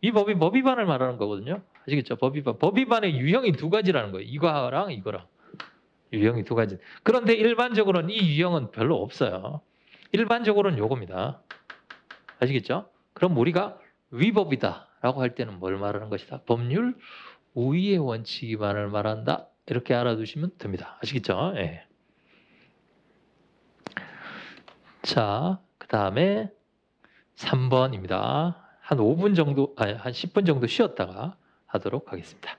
위법이 법 위반을 말하는 거거든요. 아시겠죠? 법 위반. 법 위반의 유형이 두 가지라는 거예요. 이거랑 이거랑. 유형이 두 가지. 그런데 일반적으로는 이 유형은 별로 없어요. 일반적으로는 요겁니다. 아시겠죠? 그럼 우리가 위법이다라고 할 때는 뭘 말하는 것이다? 법률 우위의 원칙만을 말한다. 이렇게 알아두시면 됩니다. 아시겠죠? 예. 자, 그 다음에 3번입니다. 한 5분 정도, 아니, 한 10분 정도 쉬었다가 하도록 하겠습니다.